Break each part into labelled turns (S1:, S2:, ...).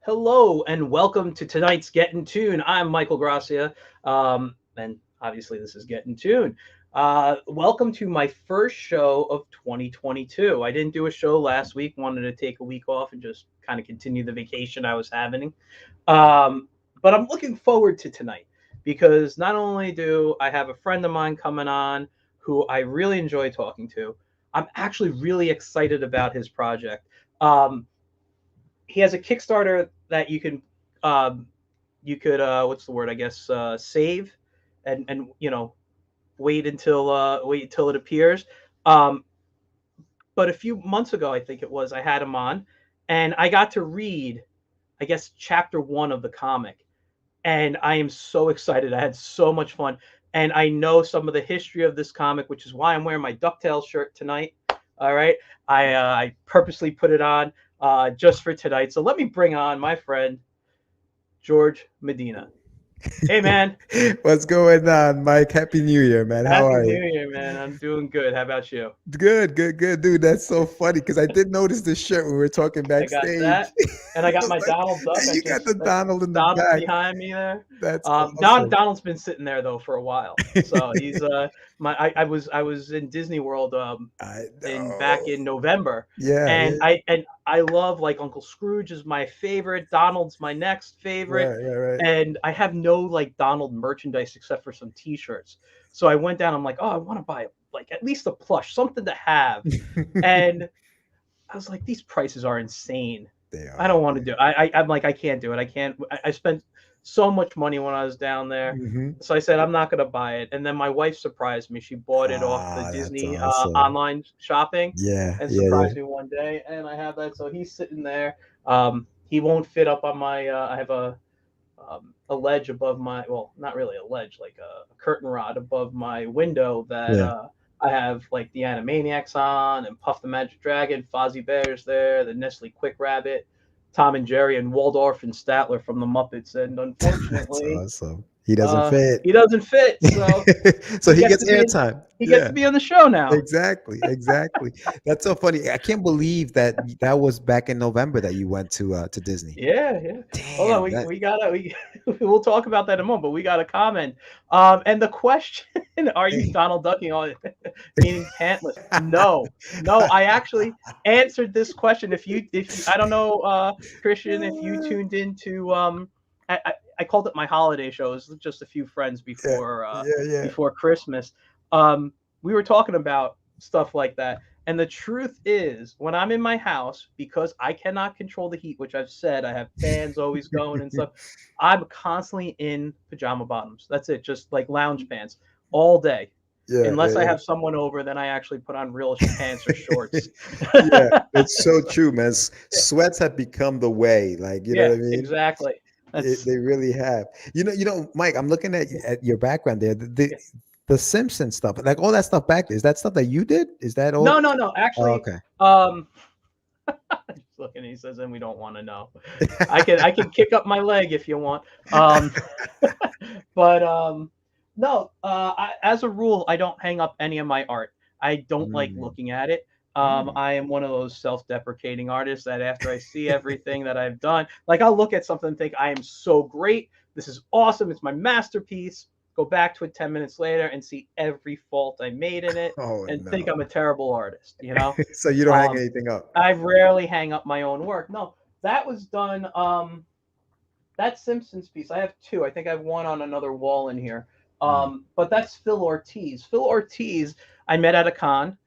S1: Hello and welcome to tonight's Get in Tune. I'm Michael Gracia, and obviously this is Get in Tune. Welcome to my first show of 2022. I didn't do a show last week. Wanted to take a week off and just kind of continue the vacation I was having. Um, but I'm looking forward to tonight because not only do I have a friend of mine coming on who I really enjoy talking to, I'm actually really excited about his project. Um, he has a Kickstarter that you could what's the word, I guess, save and wait until it appears. Um, but a few months ago, I think it was, I had him on, and I got to read, I guess, chapter one of the comic, and I am so excited. I had so much fun, and I know some of the history of this comic, which is why I'm wearing my DuckTales shirt tonight. All right, I purposely put it on just for tonight. So let me bring on my friend Jorge Medina. Hey, man.
S2: What's going on, Mike? Happy New Year, man. How
S1: Happy
S2: are
S1: New
S2: you?
S1: Year, man. I'm doing good. How about you?
S2: Good, good, good, dude. That's so funny because I did notice this shirt when we were talking
S1: I got
S2: backstage.
S1: that, and I
S2: I
S1: got
S2: was
S1: my
S2: like,
S1: Donald Duck.
S2: and you got the
S1: That's
S2: Donald in the
S1: Donald's
S2: back.
S1: behind me there.
S2: That's awesome.
S1: Donald's been sitting there though for a while, so he's my. I was in Disney World
S2: I
S1: in back
S2: know.
S1: in November,
S2: Yeah,
S1: and
S2: yeah.
S1: I love, like, Uncle Scrooge is my favorite. Donald's my next favorite,
S2: Right, right, right.
S1: and I have no like Donald merchandise except for some T-shirts. So I went down. I'm like, oh, I want to buy like at least a plush, something to have, and I was like, these prices are insane.
S2: They
S1: I
S2: are.
S1: don't want to do it. I'm like, I can't do it. I can't. I spent so much money when I was down there.
S2: Hmm.
S1: So I said, I'm not going to buy it. And then my wife surprised me. She bought it off the
S2: Ah, that's
S1: Disney
S2: awesome.
S1: online shopping
S2: Yeah,
S1: and
S2: yeah, yeah.
S1: surprised me one day. And I have that. So he's sitting there. He won't fit up on my, I have a ledge above my, well, not really a ledge, like a curtain rod above my window that
S2: Yeah.
S1: I have like the Animaniacs on and Puff the Magic Dragon, Fozzie Bear's there, the Nestle Quick Rabbit, Tom and Jerry, and Waldorf and Statler from the Muppets. And
S2: That's
S1: unfortunately,
S2: awesome. He doesn't fit.
S1: he doesn't fit, so
S2: So
S1: he
S2: he
S1: gets
S2: gets
S1: to be
S2: airtime.
S1: he gets
S2: Yeah.
S1: to be on the show now.
S2: Exactly, exactly. That's so funny. I can't believe that that was back in November that you went to Disney.
S1: Yeah, yeah. Hold on,
S2: Damn,
S1: we
S2: that
S1: we gotta we we'll talk about that in a moment, but we got a comment. And the question, are you Donald Ducking on meaning pantless? No, no. I actually answered this question. If you I don't know, Christian, if you tuned into I called it my holiday show. It was just a few friends
S2: yeah, yeah, yeah.
S1: before Christmas. Um, we were talking about stuff like that. And the truth is, when I'm in my house, because I cannot control the heat, which I've said, I have fans always going and stuff, I'm constantly in pajama bottoms. That's it, just like lounge pants all day.
S2: Yeah, yeah,
S1: Unless I
S2: yeah.
S1: have someone over, then I actually put on real pants or shorts.
S2: Yeah, it's so true, man. Sweats have become the way. Like, you know
S1: Yeah,
S2: what I mean?
S1: exactly. That's
S2: They really have. Mike, I'm looking at your background there.
S1: yeah.
S2: The Simpsons stuff, like all that stuff back there. Is that stuff that you did? Is that all?
S1: No, no, no.
S2: Oh,
S1: Actually,
S2: okay.
S1: um, he's looking. He says, and we don't want to know. I can kick up my leg if you want. Um, but no, as a rule, I don't hang up any of my art. I don't like
S2: Mm,
S1: looking at it.
S2: mm.
S1: I am one of those self-deprecating artists that after I see everything that I've done, like I'll look at something and think I am so great. This is awesome. It's my masterpiece. Go back to it 10 minutes later and see every fault I made in it
S2: Oh
S1: and think I'm
S2: no.
S1: a terrible artist, you know?
S2: So you don't hang
S1: Um,
S2: anything up.
S1: I rarely hang up my own work. No, that was done. That Simpsons piece, I have two. I think I have one on another wall in here.
S2: Mm.
S1: But that's Phil Ortiz. Phil Ortiz, I met at a con.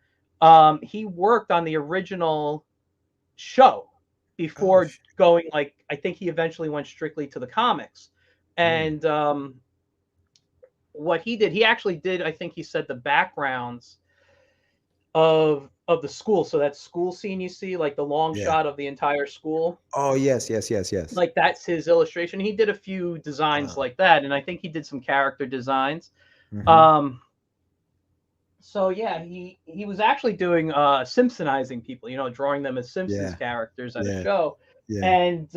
S1: He worked on the original show
S2: Oh,
S1: before going, like, I think he eventually went strictly to the comics.
S2: mm.
S1: And what he did, he actually did, I think he said, the backgrounds of the school. So that school scene you see, like the long
S2: Yeah.
S1: shot of the entire school,
S2: Oh, yes, yes, yes, yes.
S1: like that's his illustration. He did a few designs
S2: Wow.
S1: like that, and I think he did some character designs.
S2: Hmm.
S1: Um, so yeah, he was actually doing Simpsonizing people, drawing them as Simpsons
S2: Yeah,
S1: characters at a
S2: yeah,
S1: show.
S2: yeah.
S1: And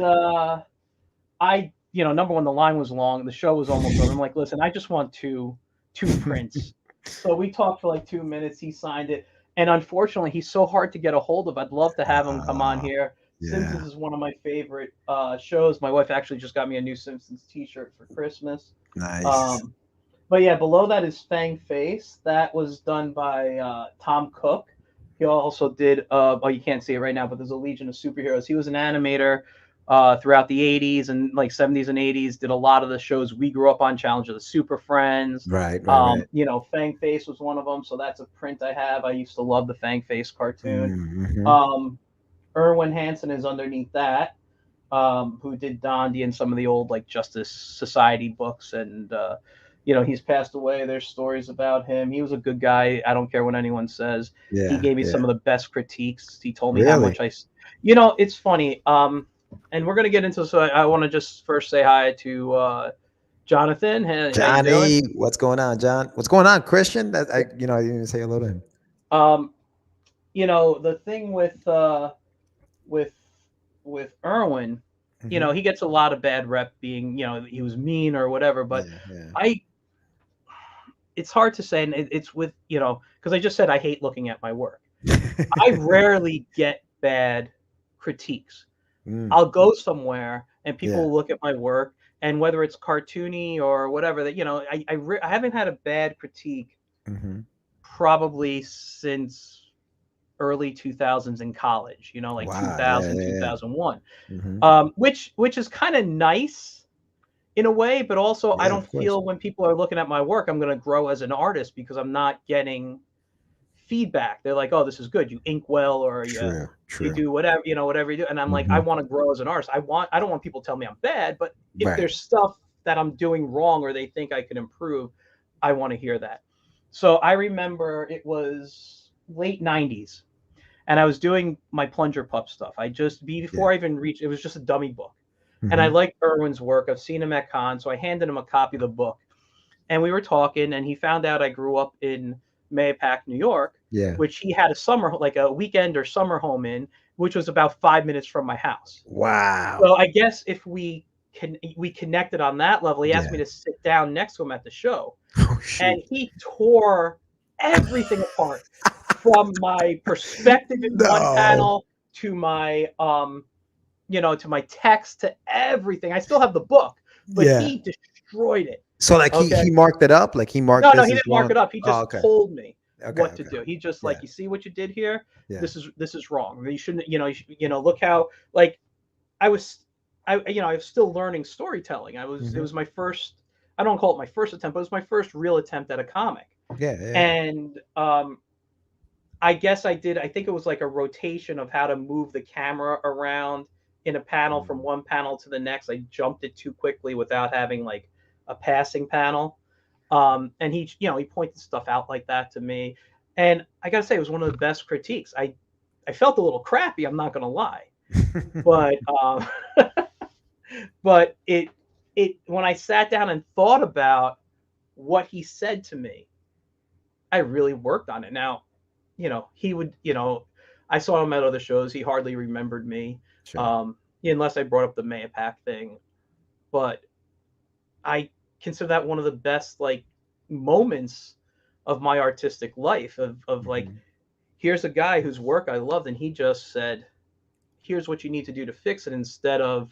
S1: number one, the line was long, the show was almost over. I'm like, listen, I just want two prints. So we talked for like 2 minutes. He signed it, and unfortunately, he's so hard to get a hold of. I'd love to have him come on
S2: Ah,
S1: here Simpsons
S2: Yeah.
S1: is one of my favorite shows. My wife actually just got me a new Simpsons T-shirt for Christmas.
S2: Nice.
S1: Um, but yeah, below that is Fang Face. That was done by Tom Cook. He also did. Oh, you can't see it right now, but there's a Legion of Superheroes. He was an animator throughout the '80s and like '70s and '80s. Did a lot of the shows we grew up on. Challenge of the Super Friends.
S2: Right, right, right.
S1: Fang Face was one of them. So that's a print I have. I used to love the Fang Face cartoon.
S2: Mm-hmm.
S1: Um, Erwin Hansen is underneath that, who did Dondi and some of the old like Justice Society books, and he's passed away. There's stories about him. He was a good guy. I don't care what anyone says. He
S2: Yeah,
S1: gave me
S2: yeah.
S1: some of the best critiques. He told me how
S2: Really?
S1: much it's funny. And we're gonna get into. So I want to just first say hi to Jonathan. How you doing?
S2: Johnny, what's going on, John? What's going on, Christian? That I didn't even say hello to him.
S1: Um, the thing with with Irwin,
S2: Hmm.
S1: he gets a lot of bad rep being, he was mean or whatever. But
S2: Yeah, yeah.
S1: I, it's hard to say, and it's with, because I just said I hate looking at my work. I rarely get bad critiques.
S2: Mm,
S1: I'll go somewhere and people
S2: yeah.
S1: will look at my work, and whether it's cartoony or whatever, that I haven't had a bad critique
S2: Hmm.
S1: probably since early 2000s in college, like
S2: Wow. Yeah,
S1: 2000,
S2: yeah, yeah.
S1: 2001.
S2: Hmm.
S1: Which is kind of nice in a way, but also I
S2: Yeah,
S1: don't
S2: of course.
S1: feel when people are looking at my work, I'm going to grow as an artist because I'm not getting feedback. They're like, "Oh, this is good. You ink well, or
S2: True,
S1: you
S2: true.
S1: do whatever, whatever you do." And I'm like, I
S2: Hmm.
S1: want to grow as an artist. I don't want people to tell me I'm bad, but if
S2: Right.
S1: there's stuff that I'm doing wrong or they think I can improve, I want to hear that. So I remember it was late '90s, and I was doing my plunger pup stuff.
S2: Yeah.
S1: Before I even reached, it was just a dummy book, and I
S2: Hmm.
S1: liked Irwin's work. I've seen him at con, so I handed him a copy of the book, and we were talking, and he found out I grew up in Mayapack, New York,
S2: Yeah.
S1: which he had like a weekend or summer home in, which was about 5 minutes from my house.
S2: Wow.
S1: So I guess if we connected on that level, he asked me
S2: Yeah.
S1: to sit down next to him at the show,
S2: Oh
S1: and
S2: shoot.
S1: he tore everything apart from my perspective in one
S2: No.
S1: panel to my to my text to everything. I still have the book, but
S2: Yeah.
S1: he destroyed it.
S2: So like
S1: Okay.
S2: he marked it up, like he marked
S1: No, no,
S2: this
S1: he
S2: as
S1: didn't mark
S2: one.
S1: it up. He
S2: Oh,
S1: just
S2: okay.
S1: told me
S2: Okay.
S1: what to
S2: Okay.
S1: do. He just
S2: Yeah.
S1: like, you see what you did here?
S2: Yeah.
S1: This is wrong. You shouldn't, look how, like, I was I was still learning storytelling. It
S2: Hmm.
S1: was my first, I don't call it my first attempt, but it was my first real attempt at a comic.
S2: Yeah. Yeah.
S1: And I guess I think it was like a rotation of how to move the camera around in a panel from
S2: Mm.
S1: one panel to the next. I jumped it too quickly without having like a passing panel. And he pointed stuff out like that to me. And I got to say, it was one of the best critiques. I felt a little crappy. I'm not going to lie, but, but when I sat down and thought about what he said to me, I really worked on it. Now, he would, I saw him at other shows. He hardly remembered me,
S2: Sure.
S1: um, unless I brought up the Mayapack thing. But I consider that one of the best like moments of my artistic life. Of like,
S2: Hmm.
S1: here's a guy whose work I loved, and he just said, "Here's what you need to do to fix it," instead of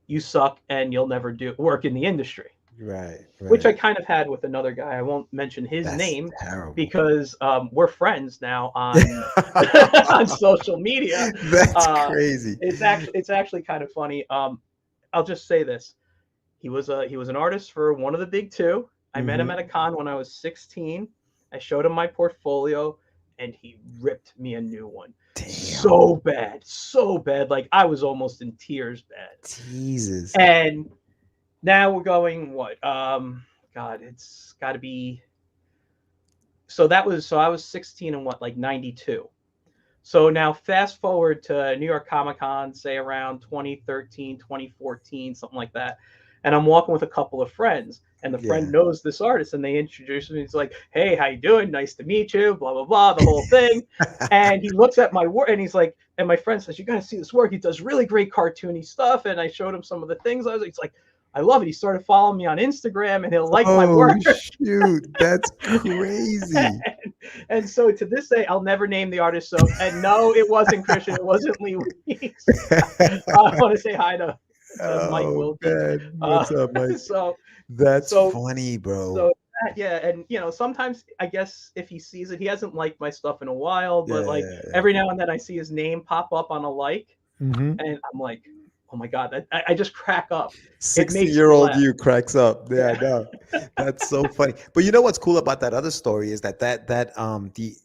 S1: "You suck and you'll never do work in the industry."
S2: Right.
S1: Which I
S2: Right.
S1: kind of had with another guy. I won't mention his
S2: That's
S1: name
S2: terrible.
S1: because we're friends now on on social media.
S2: That's
S1: Uh,
S2: crazy.
S1: it's actually kind of funny. I'll just say this: he was an artist for one of the big two. I met him at a
S2: Hmm.
S1: con when I was 16. I showed him my portfolio, and he ripped me a new one.
S2: Damn.
S1: So bad. Like I was almost in tears. Bad.
S2: Jesus.
S1: And now we're going what? God, it's got to be. So I was 16 and what, like 92. So now fast forward to New York Comic Con, say around 2013, 2014, something like that. And I'm walking with a couple of friends, and the friend
S2: Yeah.
S1: knows this artist, and they introduce me. He's like, "Hey, how you doing? Nice to meet you." Blah blah blah, the whole thing. And he looks at my work, and he's like, and my friend says, "You got to see this work. He does really great cartoony stuff." And I showed him some of the things. He's like, I love it. He started following me on Instagram and he'll like my
S2: Oh
S1: work.
S2: shoot, that's crazy.
S1: And so to this day, I'll never name the artist. So, and no, it wasn't Christian. It wasn't Lee Weeks. I want to say hi to Mike
S2: Oh
S1: Wilkie.
S2: man,
S1: Uh,
S2: what's up, Mike?
S1: so,
S2: That's
S1: so,
S2: funny, bro.
S1: so yeah. And, sometimes I guess if he sees it, he hasn't liked my stuff in a while,
S2: Yeah,
S1: but like
S2: yeah, yeah.
S1: every now and then I see his name pop up on a like,
S2: Mm-hmm.
S1: and I'm like, oh my God, I just crack up. It makes me
S2: 60-year-old
S1: laugh.
S2: you cracks up. Yeah,
S1: Yeah.
S2: no, that's so funny. But you know what's cool about that other story is that the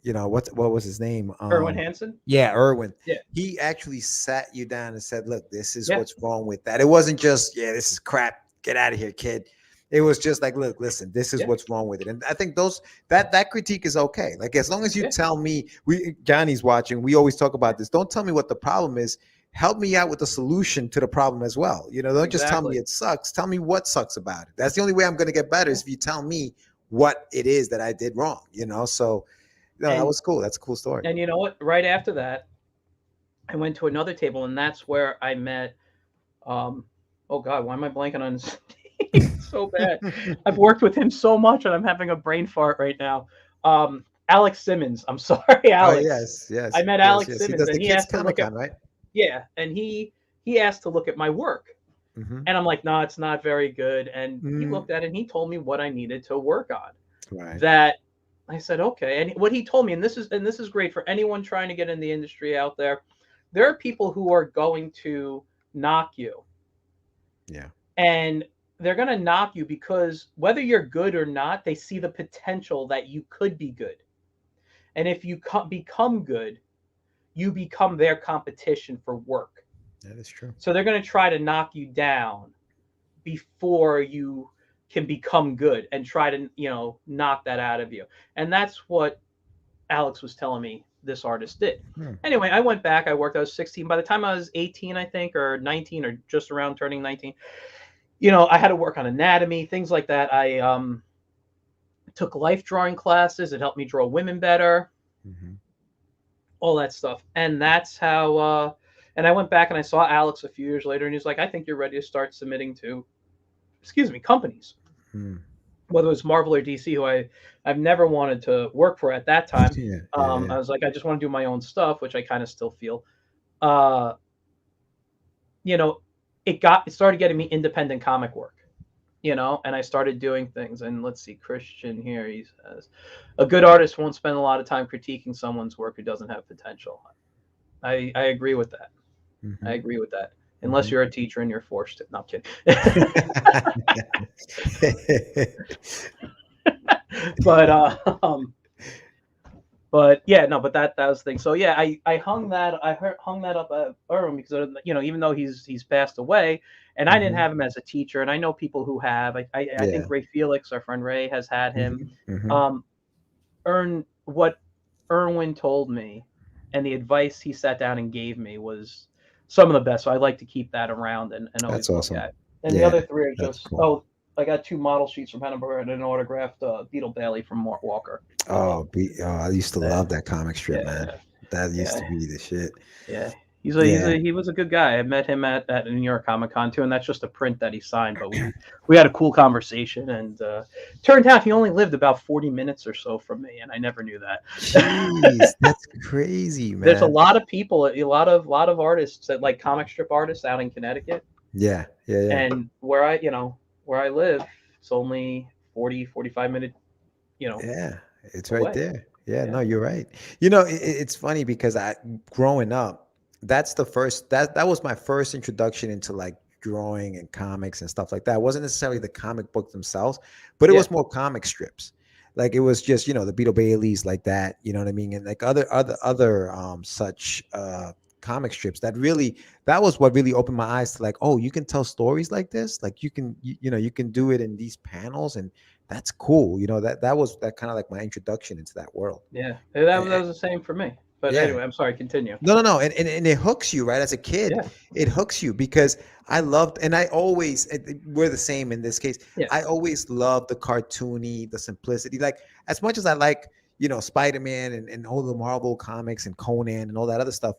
S2: what was his name?
S1: Erwin Hansen.
S2: Yeah, Irwin.
S1: Yeah.
S2: He actually sat you down and said, "Look, this is
S1: Yeah.
S2: what's wrong with that." It wasn't just, "Yeah, this is crap. Get out of here, kid." It was just like, "Look, listen, this is
S1: Yeah.
S2: what's wrong with it." And I think that critique is okay. Like as long as you
S1: Yeah.
S2: tell me, Johnny's watching. We always talk about this. Don't tell me what the problem is. Help me out with the solution to the problem as well. Don't just tell me
S1: Exactly.
S2: it sucks. Tell me what sucks about it. That's the only way I'm going to get better is if you tell me what it is that I did wrong. So no, that
S1: And
S2: was cool. That's a cool story.
S1: and you know what? Right after that, I went to another table, and that's where I met. Um, oh God, why am I blanking on his name so bad? I've worked with him so much, and I'm having a brain fart right now. Alex Simmons. I'm sorry,
S2: Oh
S1: Alex.
S2: yes,
S1: I
S2: yes,
S1: met
S2: yes,
S1: Alex
S2: yes. He
S1: Simmons,
S2: does the
S1: and he
S2: kids
S1: asked to
S2: Comic
S1: look at
S2: Con, right?
S1: yeah, and he asked to look at my work,
S2: Mm-hmm.
S1: and I'm like, no, it's not very good. And he
S2: Mm,
S1: looked at it, and he told me what I needed to work on.
S2: right.
S1: That I said, okay. And what he told me, and this is great for anyone trying to get in the industry out there. There are people who are going to knock you,
S2: Yeah.
S1: and they're going to knock you because whether you're good or not, they see the potential that you could be good. And if you become good, you become their competition for work.
S2: That is true.
S1: So they're going to try to knock you down before you can become good and try to, knock that out of you. And that's what Alex was telling me this artist did.
S2: Hmm.
S1: Anyway, I went back. I worked. I was 16. By the time I was 18, I think, or 19, or just around turning 19, I had to work on anatomy, things like that. I took life drawing classes. It helped me draw women better,
S2: Mm-hmm.
S1: all that stuff. And that's how. And I went back and I saw Alex a few years later, and he's like, "I think you're ready to start submitting to, excuse me, companies."
S2: Hmm.
S1: Whether it was Marvel or DC, who I've never wanted to work for at that time.
S2: Yeah, yeah, yeah.
S1: I was like, I just want to do my own stuff, which I kind of still feel. Uh, you know, it started getting me independent comic work, and I started doing things. And let's see, Christian here, he says, a good artist won't spend a lot of time critiquing someone's work who doesn't have potential. I agree with that. I
S2: Mm-hmm.
S1: agree with that. Unless
S2: Mm-hmm.
S1: you're a teacher and you're forced to. No, I'm kidding. but but yeah, no, but that was the thing. So yeah, I hung that up at Irwin because even though he's passed away, and I didn't
S2: Mm-hmm.
S1: have him as a teacher, and I know people who have. I
S2: Yeah.
S1: think Ray Felix, our friend Ray, has had him.
S2: Mm-hmm. Mm-hmm.
S1: Um, what Irwin told me, and the advice he sat down and gave me was some of the best. So I like to keep that around and
S2: That's
S1: always look
S2: awesome.
S1: at. And the
S2: Yeah,
S1: other three are
S2: that's
S1: just
S2: cool.
S1: I got two model sheets from Hanna-Barbera and an autographed Beetle Bailey from Mark Walker. I love
S2: I used to
S1: that.
S2: love that comic strip, man.
S1: Yeah,
S2: That used
S1: yeah,
S2: to be the shit.
S1: yeah.
S2: Yeah.
S1: He was a good guy. I met him at New York Comic Con too, and that's just a print that he signed. But we had a cool conversation, and turned out he only lived about 40 minutes or so from me, and I never knew that.
S2: Jeez, that's crazy,
S1: There's a
S2: man.
S1: lot of people, a lot of artists that like comic strip artists out in Connecticut,
S2: Yeah, yeah, yeah.
S1: and where I live, it's only 40-45 minute, you know,
S2: Yeah, it's right
S1: away.
S2: there. Yeah,
S1: Yeah,
S2: no, you're right. It's funny because growing up, that was my first introduction into like drawing and comics and stuff like that. It wasn't necessarily the comic books themselves, but it
S1: yeah,
S2: was more comic strips. Like it was just, the Beetle Baileys like that, you know what I mean? And like other such comic strips that was what really opened my eyes to like, oh, you can tell stories like this. Like you can do it in these panels, and that's cool. That kind of like my introduction into that world.
S1: yeah. That
S2: And,
S1: was the same for me. But
S2: yeah.
S1: anyway, I'm sorry. Continue.
S2: No, no, no. And it hooks you, right? As a kid,
S1: Yeah,
S2: it hooks you because I loved, and I always, we're the same in this case.
S1: yeah,
S2: I always loved the cartoony, the simplicity. Like, as much as I like, Spider-Man and all the Marvel comics and Conan and all that other stuff,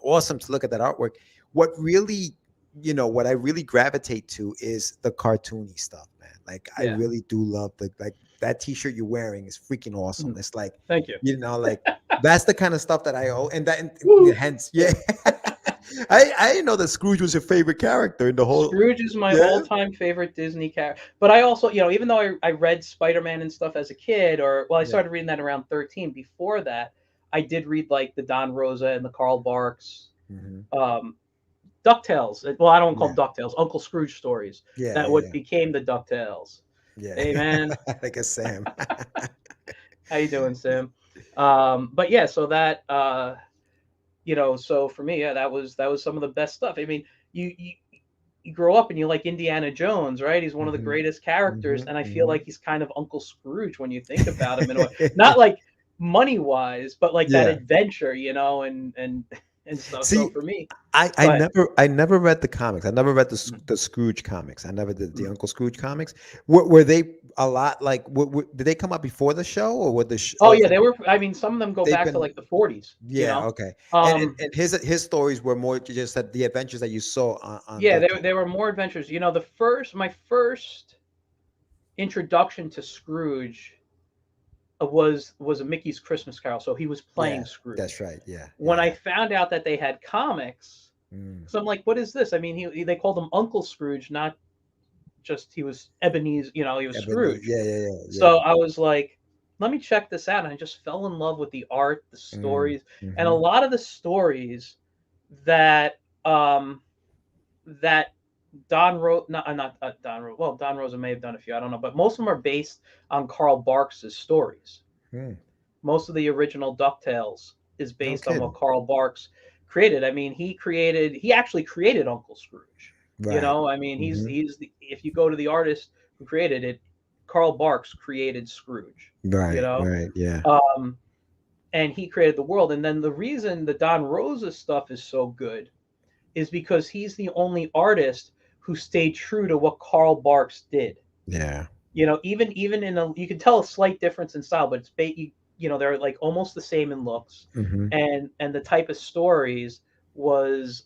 S2: awesome to look at that artwork. What really what I really gravitate to is the cartoony stuff, man. Like I
S1: Yeah.
S2: really do love the like that T-shirt you're wearing is freaking awesome.
S1: Mhm.
S2: It's like,
S1: Thank you.
S2: like that's the kind of stuff that I owe, and that
S1: Woo!
S2: hence, yeah.
S1: Yeah.
S2: I didn't know that Scrooge was your favorite character in the whole.
S1: Scrooge is my
S2: Yeah,
S1: all-time favorite Disney character. But I also, even though I read Spider-Man and stuff as a kid, or well, I
S2: yeah.
S1: started reading that around 13. Before that, I did read like the Don Rosa and the Carl Barks,
S2: Hmm.
S1: um, DuckTales. Well, I don't call
S2: Yeah,
S1: them DuckTales, Uncle Scrooge stories.
S2: yeah,
S1: That
S2: yeah,
S1: what
S2: yeah,
S1: became the DuckTales.
S2: yeah.
S1: Hey man,
S2: Like a Sam.
S1: how you doing, Sam? But yeah, so that so for me, yeah, that was some of the best stuff. I mean, you you grow up and you like Indiana Jones, right? He's one of the
S2: Hmm.
S1: greatest characters,
S2: Hmm.
S1: and I feel
S2: Hmm.
S1: like he's kind of Uncle Scrooge when you think about him in a way. Not like money wise, but like that
S2: Yeah.
S1: adventure, and stuff. So
S2: See,
S1: for me,
S2: I
S1: go
S2: I
S1: ahead.
S2: never I never read the comics. I never read
S1: Mm,
S2: the Scrooge comics. I never did the
S1: mm.
S2: Uncle Scrooge comics. Were they a lot like? Did they come out before the show, or were
S1: Oh yeah, they were. I mean, some of them go
S2: they've
S1: back to
S2: been?
S1: like the 40s.
S2: Yeah, okay.
S1: Um,
S2: And his stories were more just that the adventures that you saw on
S1: yeah,
S2: the.
S1: they were more adventures. My first introduction to Scrooge was a Mickey's Christmas Carol, so he was
S2: Yeah,
S1: playing
S2: that's
S1: Scrooge.
S2: right. Yeah, yeah,
S1: When I
S2: yeah.
S1: found out that they had comics,
S2: Mm.
S1: so I'm like, what is this? I mean, they called him Uncle Scrooge, not just he was Ebenezer, he was Scrooge.
S2: Yeah, yeah, yeah, yeah.
S1: So I was like, let me check this out. And I just fell in love with the art, the
S2: Mm.
S1: stories, and a
S2: Hmm.
S1: lot of the stories that that Don wrote, not Don wrote. Well, Don Rosa may have done a few, I don't know, but most of them are based on Carl Barks's stories.
S2: Mm.
S1: Most of the original DuckTales is
S2: No
S1: based on what
S2: kidding.
S1: Carl Barks created. I mean, he actually created Uncle Scrooge.
S2: Right.
S1: I mean,
S2: Hmm.
S1: if you go to the artist who created it, Carl Barks created Scrooge. You
S2: Right.
S1: know,
S2: Right. Yeah.
S1: um, and he created the world. And then the reason the Don Rosa stuff is so good is because he's the only artist who stayed true to what Carl Barks did.
S2: Yeah.
S1: Even you can tell a slight difference in style, but they're like almost the same in looks,
S2: Hmm.
S1: and the type of stories was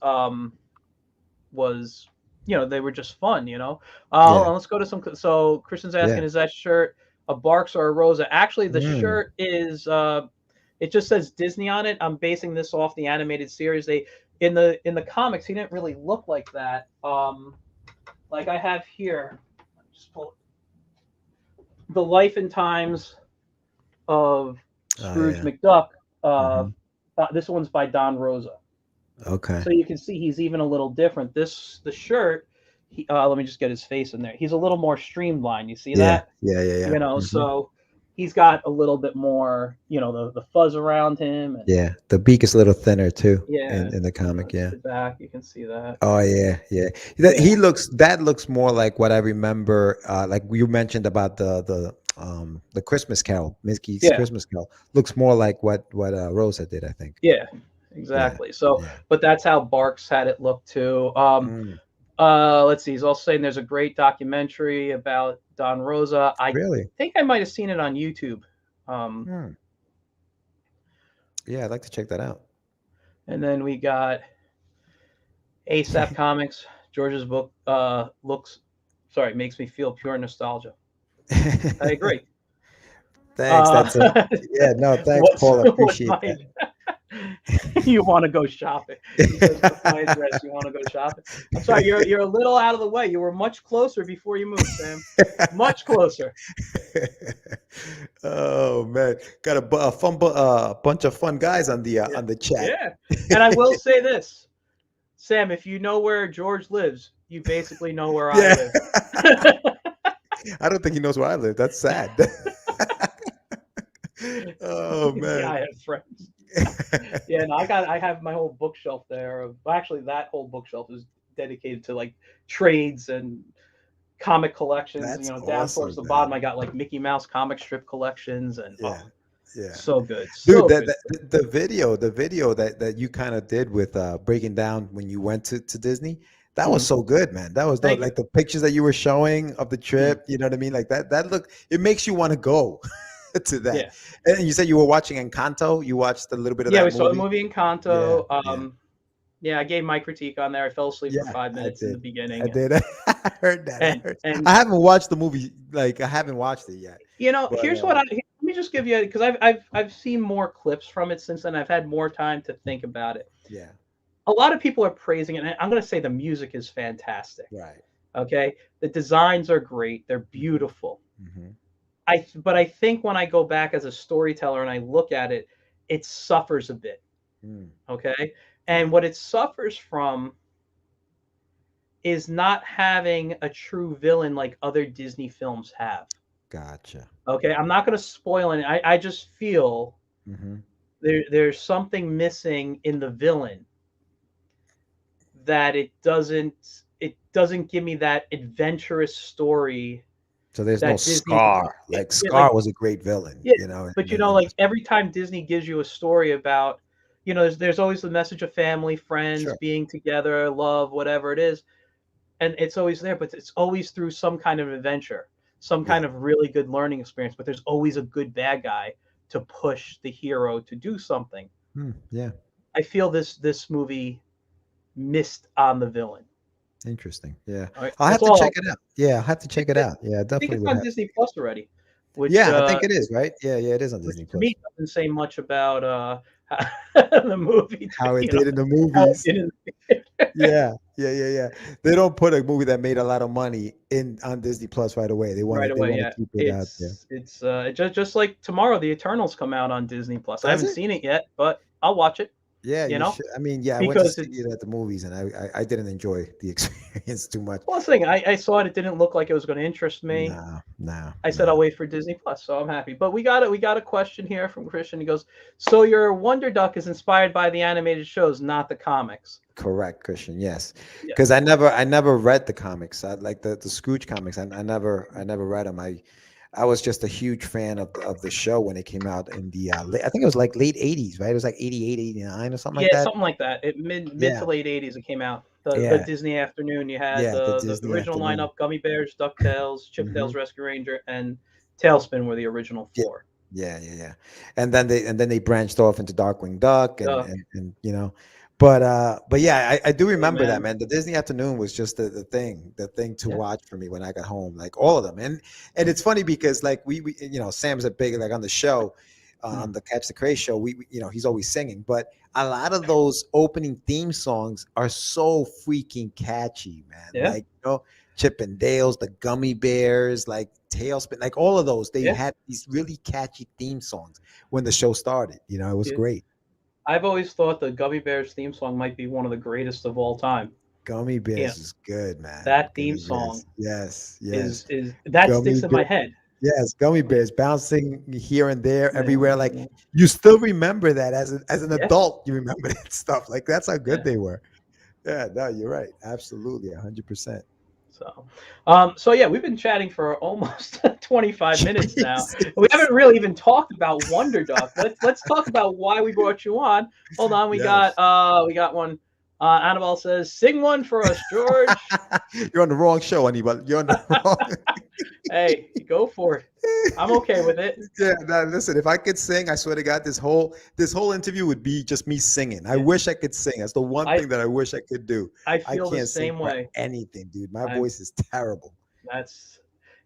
S1: they were just fun.
S2: Yeah.
S1: Let's go to some. So Christian's
S2: Yeah.
S1: asking, is that shirt a Barks or a Rosa? Actually, the
S2: Mm.
S1: shirt is it just says Disney on it. I'm basing this off the animated series. They in the comics he didn't really look like that. Like I have here, just pull the life and times of
S2: Oh
S1: Scrooge
S2: yeah.
S1: McDuck. Uh,
S2: Hmm.
S1: this one's by Don Rosa,
S2: Okay.
S1: so you can see he's even a little different. The shirt. Let me just get his face in there. He's a little more streamlined. You see
S2: Yeah.
S1: that?
S2: Yeah. Yeah. Yeah. Hmm.
S1: So he's got a little bit more, the fuzz around him, and
S2: Yeah. The beak is a little thinner too
S1: yeah,
S2: in the comic.
S1: that's
S2: Yeah.
S1: the back. You can see that.
S2: Oh yeah, yeah.
S1: Yeah,
S2: That looks more like what I remember. Like you mentioned about the Christmas Carol, Mickey's
S1: yeah,
S2: Christmas Carol, looks more like what Rosa did. I think.
S1: yeah,
S2: Yeah,
S1: exactly. So,
S2: yeah.
S1: but that's how Barks had it look too.
S2: Mm,
S1: Let's see. He's also saying there's a great documentary about Don Rosa. I
S2: really?
S1: think I might have seen it on YouTube. Um,
S2: Hmm. Yeah, I'd like to check that out.
S1: and then we got ASAP Comics. George's book makes me feel pure nostalgia. I agree.
S2: Thanks.
S1: Uh,
S2: That's a yeah. No, thanks, Paul. I
S1: what's
S2: appreciate
S1: my you want to go shopping? He says, "What's my address? You want to go shopping?" I'm sorry, you're a little out of the way. You were much closer before you moved, Sam. Much
S2: that.
S1: closer.
S2: Oh man, got a fun bunch of fun guys
S1: Yeah,
S2: on the chat.
S1: yeah. And I will say this, Sam, if you know where George lives, you basically know where I
S2: Yeah,
S1: live.
S2: I don't think he knows where I live. That's sad. Oh
S1: Yeah,
S2: man.
S1: I have friends. Yeah, no, I have my whole bookshelf there. Well, actually, that whole bookshelf is dedicated to like trades and comic collections.
S2: That's
S1: Down towards
S2: awesome,
S1: the bottom,
S2: man.
S1: I got like Mickey Mouse comic strip collections, and
S2: Yeah, yeah.
S1: so good,
S2: Dude,
S1: so good.
S2: the video that you kind of did with breaking down when you went to Disney, that was
S1: Mhm.
S2: so good, man. That was
S1: Thank you.
S2: like the pictures that you were showing of the
S1: Mhm.
S2: trip. You know what I mean? Like that look, it makes you want to go to that.
S1: Yeah,
S2: And you said you were watching Encanto. You watched a little bit of
S1: yeah. We
S2: that
S1: saw the
S2: movie.
S1: movie
S2: Yeah,
S1: Encanto.
S2: yeah.
S1: Yeah, I gave my critique on there. I fell asleep for
S2: Yeah,
S1: 5 minutes in the
S2: I
S1: beginning,
S2: did. I heard that. I
S1: and
S2: heard.
S1: and
S2: I haven't watched the movie. Like I haven't watched it yet. But
S1: here's what let me just give you, because I've seen more clips from it since then. I've had more time to think about it.
S2: yeah,
S1: A lot of people are praising it, and I'm going to say the music is fantastic.
S2: right.
S1: Okay, the designs are great. They're
S2: Hmm.
S1: beautiful.
S2: Hmm.
S1: But I think when I go back as a storyteller and I look at it, it suffers a bit.
S2: Mm,
S1: Okay,
S2: yeah,
S1: and what it suffers from is not having a true villain like other Disney films have.
S2: gotcha.
S1: Okay, I'm not going to spoil it. I just feel
S2: Hmm.
S1: there's something missing in the villain, that it doesn't give me that adventurous story
S2: So there's no
S1: that Disney
S2: Scar. Like
S1: like.
S2: Scar was a great villain,
S1: Yeah,
S2: you know.
S1: but
S2: In
S1: like
S2: this movie.
S1: every time Disney gives you a story about, there's always the message of family, friends,
S2: Sure.
S1: being together, love, whatever it is, and it's always there, but it's always through some kind of adventure, some
S2: Yeah.
S1: kind of really good learning experience. But there's always a good bad guy to push the hero to do something.
S2: Hmm, yeah.
S1: I feel this movie missed on the villain.
S2: Interesting. Yeah.
S1: All right,
S2: I'll have
S1: that's
S2: to check
S1: all.
S2: it out. Yeah, I'll have to check it
S1: I
S2: out. Yeah, I
S1: think
S2: definitely
S1: it's
S2: would
S1: on
S2: have.
S1: Disney Plus already, which
S2: Yeah, I think it is, right? Yeah, yeah, it is on
S1: which
S2: Disney
S1: to me
S2: Plus.
S1: doesn't say much about the movie.
S2: How it did in the
S1: How it
S2: movies.
S1: did in
S2: Yeah, yeah, yeah, yeah. They don't put a movie that made a lot of money in on Disney Plus right away.
S1: right
S2: They
S1: away.
S2: want to
S1: Yeah,
S2: keep it out there.
S1: it's just like tomorrow, the Eternals come out on Disney Plus. I
S2: Does
S1: haven't
S2: it?
S1: seen it yet, but I'll watch it.
S2: Yeah,
S1: You
S2: you
S1: know,
S2: should. I mean, yeah, I went to
S1: because
S2: see it at the movies, and I didn't enjoy the experience too much.
S1: well, that's the thing. I saw it. It didn't look like it was going to interest me.
S2: No, no,
S1: I said
S2: no.
S1: I'll wait for Disney Plus, so I'm happy. But we got a question here from Christian. He goes, "So your Wonder Duck is inspired by the animated shows, not the comics?"
S2: Correct, Christian. Yes,
S1: Yeah.
S2: because I never read the comics. I like the Scrooge comics. I never read them. I was just a huge fan of the show when it came out in the I think it was like late 80s, right? It was like 88, 89 or something like
S1: Yeah,
S2: that.
S1: something like that. Mid to
S2: Yeah,
S1: late '80s it came out. The
S2: yeah,
S1: Disney Afternoon. You had
S2: yeah. The
S1: the
S2: Disney
S1: original
S2: afternoon.
S1: lineup: Gummy Bears, Ducktales,
S2: Hmm.
S1: Chippendales Rescue Ranger, and Tailspin were the original
S2: Yeah,
S1: four.
S2: yeah, yeah, yeah. And then they branched off into Darkwing Duck
S1: Duck,
S2: and you know, but yeah, I do remember that,
S1: Rayman.
S2: man. The Disney afternoon was just the thing to
S1: Yeah.
S2: watch for me when I got home, like all of them. And it's funny because like we you know, Sam's a big like on the show,
S1: Hmm.
S2: on the Catch the Craze show, you know, he's always singing, but a lot of those opening theme songs are so freaking catchy, man.
S1: Yeah.
S2: Like, you know, Chip and Dale's, the Gummy Bears, like Tailspin, like all of those. They
S1: Yeah.
S2: had these really catchy theme songs when the show started. You know, it was
S1: Yeah.
S2: great.
S1: I've always thought the Gummy Bears theme song might be one of the greatest of all time.
S2: Gummy
S1: Yeah.
S2: Bears is good, man.
S1: That theme
S2: Gummy
S1: song
S2: Bears. Yes, yes.
S1: is that
S2: Gummy
S1: sticks in my
S2: Bears.
S1: head.
S2: Yes, Gummy Bears bouncing here and there, everywhere. Like
S1: Yeah.
S2: you still remember that as an
S1: Yeah.
S2: adult, you remember that stuff. Like that's how good
S1: Yeah.
S2: they were. Yeah, no, you're right. Absolutely, 100%.
S1: So yeah, we've been chatting for almost 25 minutes now. We
S2: Jesus.
S1: haven't really even talked about Wonder Duck. Let's talk about why we brought you on. Hold on,
S2: Yes.
S1: we got one. Annabelle says, "Sing one for us, George."
S2: You're on the wrong show, Anibal. You're on the wrong.
S1: Hey, go for it. I'm okay with it.
S2: Yeah, no, listen, if I could sing, I swear to God, this whole interview would be just me singing. I
S1: Yeah,
S2: wish I could sing. That's the one
S1: I
S2: thing that I wish I could do.
S1: I
S2: I
S1: feel the
S2: can't sing
S1: same
S2: for
S1: way.
S2: anything, dude. My
S1: I'm
S2: voice is terrible.
S1: That's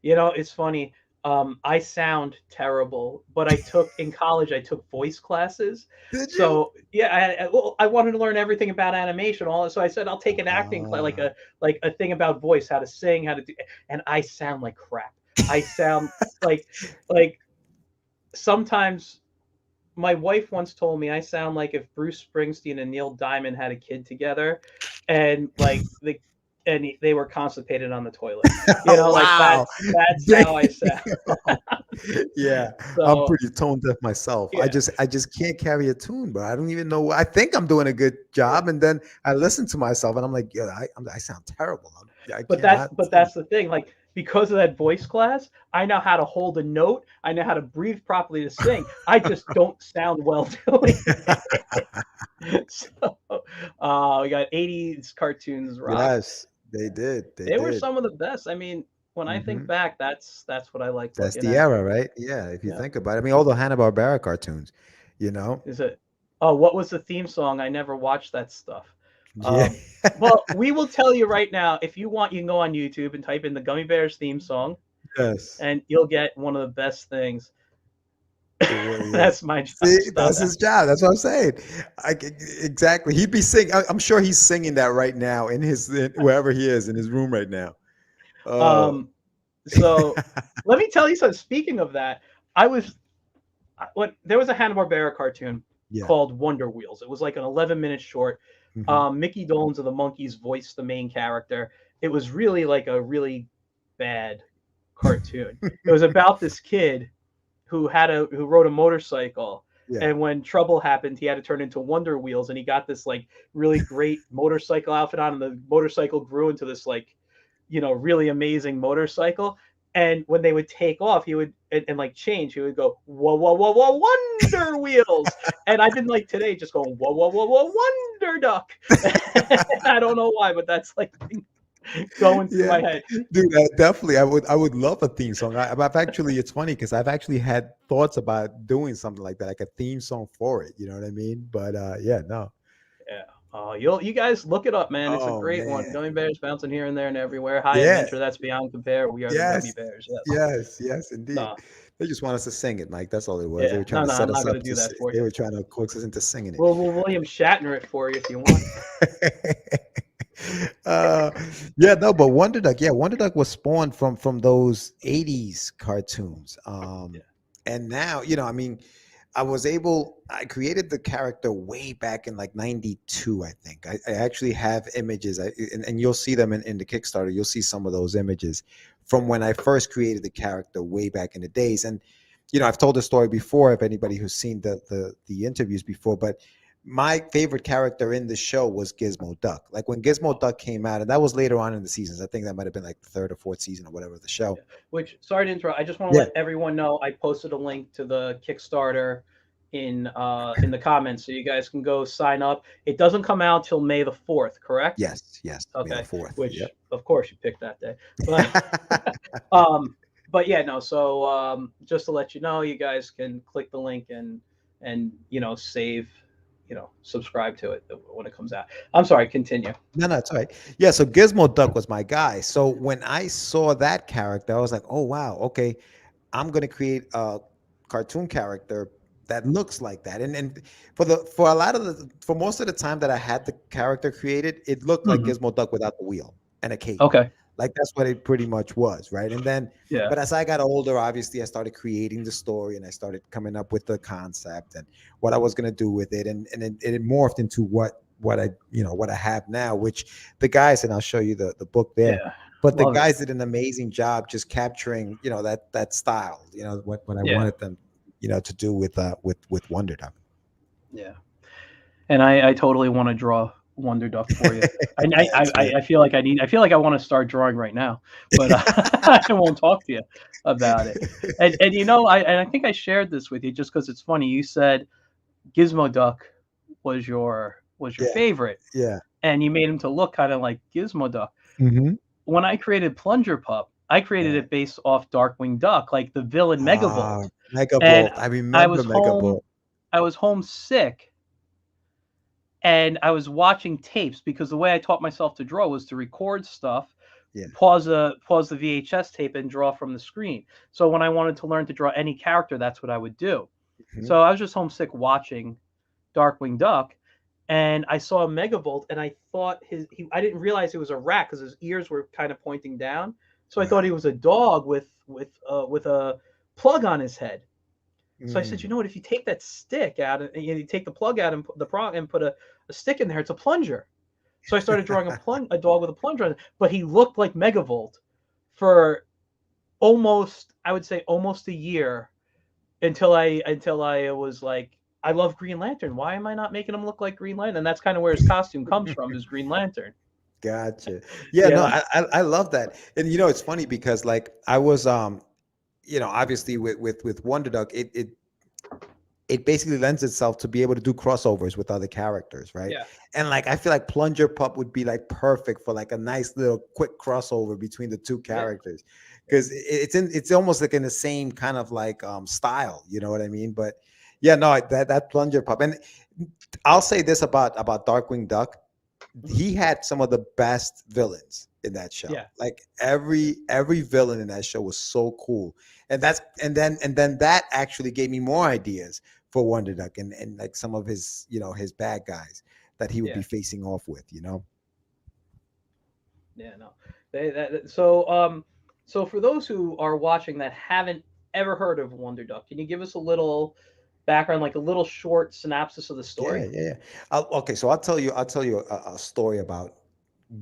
S1: it's funny. I sound terrible, but in college I took voice classes.
S2: Did you?
S1: So yeah, well, I wanted to learn everything about animation, all so I said I'll take an acting class,
S2: Ah.
S1: like a thing about voice, how to sing, how to do, and I sound like crap. I sound like like sometimes my wife once told me I sound like if Bruce Springsteen and Neil Diamond had a kid together, and they were constipated on the toilet.
S2: Oh,
S1: Like
S2: wow.
S1: that's
S2: Damn.
S1: how I sound.
S2: Yeah, I'm
S1: So
S2: pretty tone deaf myself.
S1: yeah,
S2: I just can't carry a tune, bro. I don't even know. I think I'm doing a good
S1: yeah.
S2: job, and then I listen to myself, and I'm like, yeah, I sound terrible. I
S1: But
S2: cannot sing.
S1: that's the thing. Like because of that voice class, I know how to hold a note. I know how to breathe properly to sing. I just don't sound well doing it. So we got '80s cartoons rock.
S2: Yes, they did. They
S1: They were
S2: did.
S1: some of the best. I mean, when I think
S2: Hmm.
S1: back, that's what I like
S2: That's
S1: looking
S2: the
S1: at.
S2: era, right? Yeah, if you
S1: Yeah.
S2: think about it. I mean, all the Hanna-Barbera cartoons, you know.
S1: Is it? Oh, what was the theme song? I never watched that stuff.
S2: Yeah.
S1: Um, well, we will tell you right now. If you want, you can go on YouTube and type in the Gummy Bears theme song,
S2: Yes.
S1: and you'll get one of the best things.
S2: It really is.
S1: That's my job.
S2: See,
S1: Stop
S2: that's
S1: that.
S2: his job. That's what I'm saying. Exactly. He'd be singing. I'm sure he's singing that right now wherever he is in his room right now. Oh,
S1: Um, so let me tell you something. Speaking of that, I was what there was a Hanna-Barbera cartoon
S2: yeah.
S1: called Wonder Wheels. It was like an 11-minute short.
S2: Hmm.
S1: Mickey Dolenz of the Monkees voiced the main character. It was really like a really bad cartoon. It was about this kid who rode a motorcycle,
S2: Yeah.
S1: and when trouble happened, he had to turn into Wonder Wheels, and he got this like really great motorcycle outfit on, and the motorcycle grew into this like really amazing motorcycle. And when they would take off, he would and like change, he would go whoa whoa whoa whoa Wonder Wheels, and I've been like today just going whoa whoa whoa whoa Wonder Duck. I don't know why, but that's like going through
S2: Yeah,
S1: my head.
S2: dude, definitely. I would love a theme song. I've actually, it's funny because I've actually had thoughts about doing something like that, like a theme song for it. You know what I mean? But yeah, no.
S1: Yeah. You guys look it up, man. It's a
S2: Oh
S1: great one.
S2: man.
S1: Gummy bears bouncing here and there and everywhere. High
S2: Yeah.
S1: adventure that's beyond compare. We are the gummy
S2: Yes.
S1: bears. Yes.
S2: Yes. Yes, indeed.
S1: No.
S2: They just want us to sing it, Mike. That's all it was. They
S1: Yeah.
S2: were trying
S1: No,
S2: to
S1: no,
S2: set
S1: I'm
S2: us
S1: not
S2: up
S1: gonna
S2: to
S1: do that
S2: sing.
S1: for
S2: They
S1: you.
S2: were trying to coax us into singing it.
S1: We'll William Shatner it for you if you want.
S2: uh yeah, no, but Wonder Duck, yeah, Wonder Duck was spawned from those 80s cartoons.
S1: Yeah.
S2: And now, I mean, I created the character way back in like 92, I think. I actually have images, and you'll see them in the Kickstarter. You'll see some of those images from when I first created the character way back in the days. And I've told the story before, if anybody who's seen the interviews before, but my favorite character in the show was Gizmo Duck. Like when Gizmo Duck came out, and that was later on in the seasons. I think that might have been like the third or fourth season or whatever of the show.
S1: Yeah. Which, sorry to interrupt. I just want to
S2: Yeah.
S1: let everyone know I posted a link to the Kickstarter in the comments, so you guys can go sign up. It doesn't come out till May the 4th, correct?
S2: Yes. Yes. May the
S1: Okay.
S2: fourth. Yep.
S1: Which, of course, you picked that day. But um, but yeah, no. So just to let you know, you guys can click the link and save, subscribe to it when it comes out. I'm sorry. Continue.
S2: No, no, it's all right. Yeah, so Gizmo Duck was my guy. So when I saw that character, I was like, oh wow, okay, I'm gonna create a cartoon character that looks like that. And for most of the time that I had the character created, it looked like
S1: Hmm.
S2: Gizmo Duck without the wheel and a cape.
S1: Okay.
S2: Like that's what it pretty much was, right? And then,
S1: Yeah.
S2: but as I got older, obviously I started creating the story and I started coming up with the concept and what I was gonna do with it, and it morphed into what I have now, which the guys, and I'll show you the book there.
S1: Yeah.
S2: But the
S1: Love it.
S2: guys did an amazing job just capturing, that style, what I
S1: Yeah.
S2: wanted them, to do with Wonder Duck.
S1: Yeah. And I totally want to draw Wonder Duck for you.
S2: Thanks, man.
S1: I feel like I feel like I want to start drawing right now, but I won't talk to you about it. And I think I shared this with you just because it's funny. You said Gizmo Duck was your
S2: Yeah,
S1: favorite,
S2: yeah.
S1: and you made him to look kind of like Gizmo Duck.
S2: Hmm.
S1: When I created Plunger Pup, I created
S2: Right.
S1: it based off Darkwing Duck, like the villain Megavolt. And
S2: Megavolt. I
S1: I
S2: remember
S1: was home
S2: Megavolt.
S1: I was homesick, and I was watching tapes because the way I taught myself to draw was to record stuff,
S2: Yeah.
S1: pause the VHS tape, and draw from the screen. So when I wanted to learn to draw any character, that's what I would do.
S2: Mhm.
S1: So I was just homesick watching Darkwing Duck, and I saw a Megavolt, and I thought I didn't realize it was a rat because his ears were kind of pointing down. So I thought he
S2: Right.
S1: was a dog with a plug on his head. So I said, you
S2: Mm.
S1: know what? If you take that stick out and you take the plug out and put the prong and put a stick in there, it's a plunger. So I started drawing a dog with a plunger on it, but he looked like Megavolt for I would say almost a year until I was like, I love Green Lantern. Why am I not making him look like Green Lantern? And that's kind of where his costume comes from, is Green Lantern.
S2: Gotcha. Yeah, no,
S1: Yeah.
S2: I love that. And it's funny because like I was obviously with Wonder Duck, it basically lends itself to be able to do crossovers with other characters, right?
S1: Yeah.
S2: And like I feel like Plunger Pup would be like perfect for like a nice little quick crossover between the two
S1: Yeah.
S2: characters because it's almost like in the same kind of like style, you know what I mean? But yeah, no, that Plunger Pup, and I'll say this about Darkwing Duck.
S1: Mhm.
S2: he had some of the best villains in that show.
S1: Yeah,
S2: Like every villain in that show was so cool. And then that actually gave me more ideas for Wonder Duck and like some of his, his bad guys that he would
S1: yeah,
S2: be facing off with,
S1: yeah. No, so for those who are watching that haven't ever heard of Wonder Duck, can you give us a little background, like a little short synopsis of the
S2: Yeah,
S1: story?
S2: yeah, yeah. Okay, so I'll tell you a story about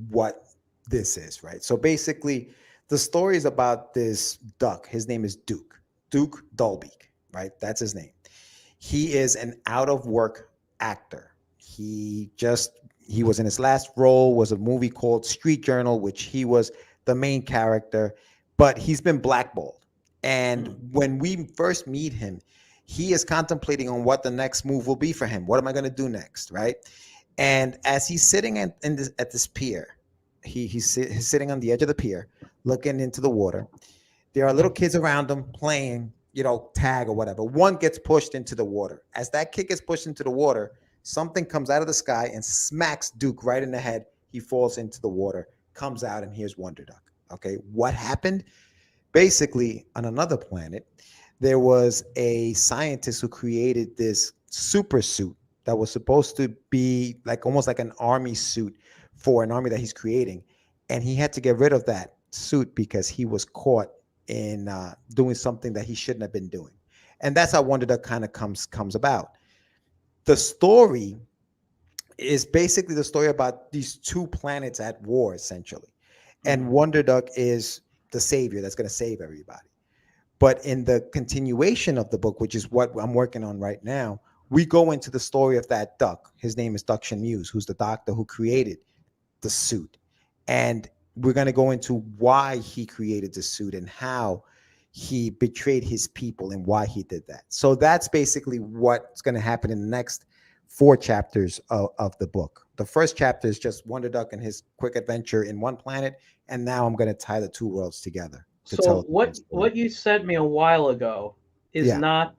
S2: what this is, right? So basically, the story is about this duck. His name is Duke Dolbeak, right? That's his name. He is an out of work actor. He was in his last role was a movie called Street Journal, which he was the main character, but he's been blackballed. And
S1: Mhm.
S2: when we first meet him, he is contemplating on what the next move will be for him. What am I going to do next, right? And as he's sitting at this pier, he's sitting on the edge of the pier, looking into the water. There are little kids around him playing, tag or whatever. One gets pushed into the water. As that kid gets pushed into the water, something comes out of the sky and smacks Duke right in the head. He falls into the water, comes out, and here's Wonder Duck. Okay, what happened? Basically, on another planet, there was a scientist who created this super suit that was supposed to be like almost like an army suit for an army that he's creating. And he had to get rid of that suit because he was caught in doing something that he shouldn't have been doing. And that's how Wonder Duck kind of comes about. The story is basically the story about these two planets at war, essentially. And
S1: Mhm.
S2: Wonder Duck is the savior that's going to save everybody. But in the continuation of the book, which is what I'm working on right now, we go into the story of that duck. His name is Duction Muse, who's the doctor who created the suit. And we're going to go into why he created the suit and how he betrayed his people and why he did that. So that's basically what's going to happen in the next four chapters of the book. The first chapter is just Wonder Duck and his quick adventure in one planet. And now I'm going to tie the two worlds together to tell
S1: So
S2: the
S1: what
S2: full story.
S1: what you sent me a while ago is
S2: Yeah.
S1: not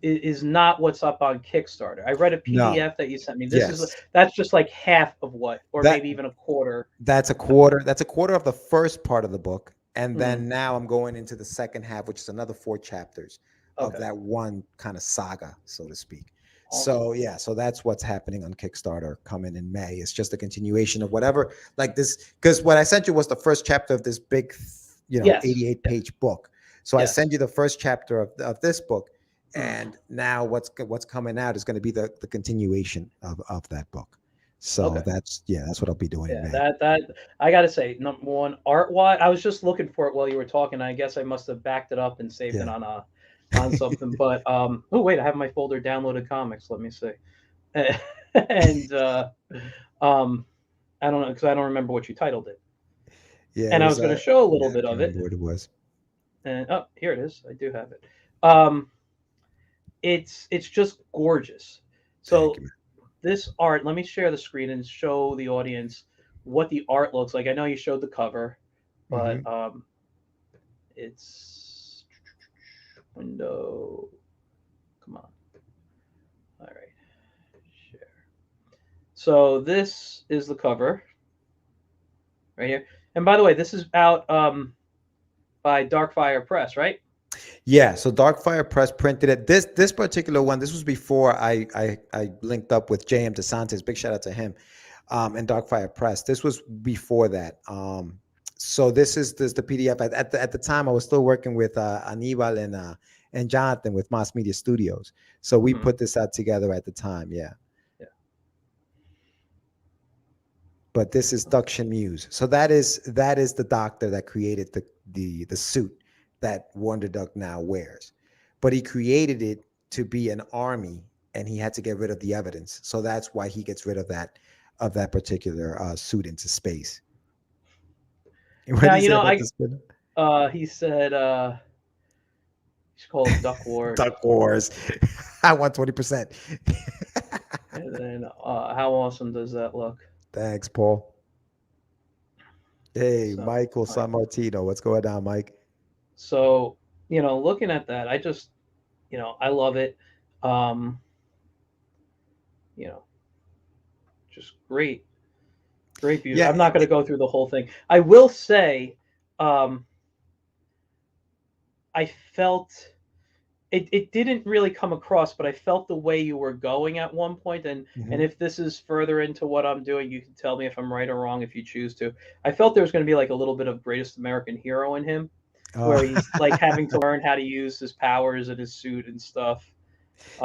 S1: is not what's up on Kickstarter. I read a
S2: No.
S1: PDF that you sent me.
S2: Yes.
S1: That's just like half of what, or
S2: That
S1: maybe even a quarter.
S2: that's a quarter. That's a quarter of the first part of the book, and
S1: Mm,
S2: then now I'm going into the second half, which is another four chapters of
S1: okay,
S2: that one kind of saga, so to speak.
S1: awesome.
S2: So yeah, so that's what's happening on Kickstarter coming in May. It's just a continuation of whatever, like this, because what I sent you was the first chapter of this big,
S1: Yes,
S2: 88
S1: yes,
S2: page book. So I send
S1: yes.
S2: you the first chapter of this book,
S1: Mm.
S2: and now what's coming out is going to be the continuation of that book. So
S1: Okay.
S2: that's what I'll be doing in
S1: Yeah,
S2: May.
S1: that I gotta say, number one, art wise, I was just looking for it while you were talking. I guess I must have backed it up and saved it
S2: Yeah.
S1: on something. But oh wait, I have my folder downloaded comics. Let me see. And um, I don't know because I don't remember what you titled it.
S2: Yeah, it
S1: And I
S2: was
S1: was going to show a
S2: yeah,
S1: little
S2: I
S1: bit
S2: can't
S1: of it.
S2: remember what it was.
S1: And oh, here it is. I do have it. Um, it's just gorgeous.
S2: Thank
S1: So
S2: you, man.
S1: this art, let me share the screen and show the audience what the art looks like. I know you showed the cover,
S2: Hmm.
S1: but it's window. Come on. All right, share. So this is the cover right here. And by the way, this is out by Darkfire Press, right?
S2: Yeah, so Darkfire Press printed it. This particular one, this was before I linked up with JM DeSantis. Big shout out to him. And Darkfire Press. This was before that. So this the PDF. At the time, I was still working with Anibal and Jonathan with Mass Media Studios. So we
S1: Mm-hmm.
S2: put this out together at the time. Yeah.
S1: Yeah.
S2: But this is Duction Muse. So that is the doctor that created the suit that Wonder Duck now wears. But he created it to be an army, and he had to get rid of the evidence. So that's why he gets rid of that particular suit into space. What did
S1: Now
S2: he
S1: you
S2: say
S1: know
S2: about
S1: I
S2: the spin?
S1: he said he's called Duck Wars,
S2: Duck Wars. I want 20%.
S1: and then how awesome does that look?
S2: Thanks, Paul. Hey,
S1: So
S2: Michael
S1: all right.
S2: San Martino. What's going on, Mike?
S1: So looking at that, I just I love it. Um, you know, just great. Great views.
S2: Yeah,
S1: I'm not going to go through the whole thing. I will say, um, I felt it didn't really come across, but I felt the way you were going at one point, and
S2: mhm.
S1: if this is further into what I'm doing, you can tell me if I'm right or wrong if you choose to. I felt there was going to be like a little bit of Greatest American Hero in him,
S2: Uh,
S1: where he's like having to learn how to use his powers and his suit and stuff.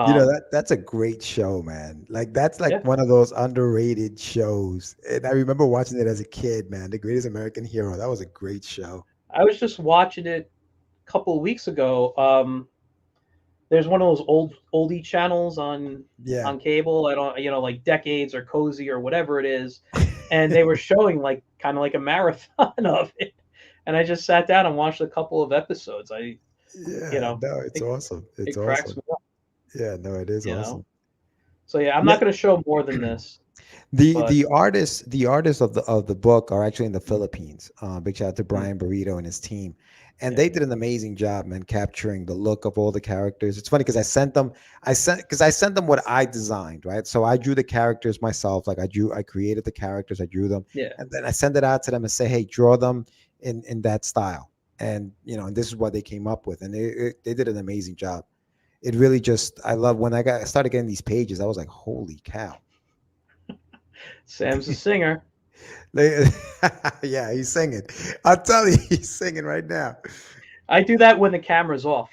S2: you know
S1: Um,
S2: that's a great show, man. Like that's like
S1: yeah,
S2: one of those underrated shows. And I remember watching it as a kid, man. The Greatest American Hero. That was a great show.
S1: I was just watching it a couple of weeks ago. There's one of those oldie channels
S2: Yeah.
S1: on cable. I don't, like Decades or Cozy or whatever it is, and they were showing like kind of like a marathon of it, and I just sat down and watched a couple of episodes. You
S2: Yeah,
S1: know,
S2: no, it's
S1: it
S2: awesome. It's
S1: it cracks
S2: awesome.
S1: me up.
S2: Yeah, no, it is
S1: You know,
S2: awesome.
S1: so yeah, I'm
S2: Yeah,
S1: not going to show more than this,
S2: the
S1: but
S2: the artists of the book are actually in the Philippines. Big shout out to
S1: mm,
S2: Brian Burrito and his team, and
S1: yeah,
S2: they did an amazing job, man, capturing the look of all the characters. It's funny because I sent them what I designed, right? So I drew the characters myself, like I created the characters, I drew them,
S1: yeah,
S2: and then I send it out to them and say, hey, draw them in that style, and and this is what they came up with, and they did an amazing job. It really just I love when I started getting these pages, I was like, holy cow.
S1: Sam's a singer.
S2: They, yeah, he's singing. I'll tell you, he's singing right now.
S1: I do that when the camera's off.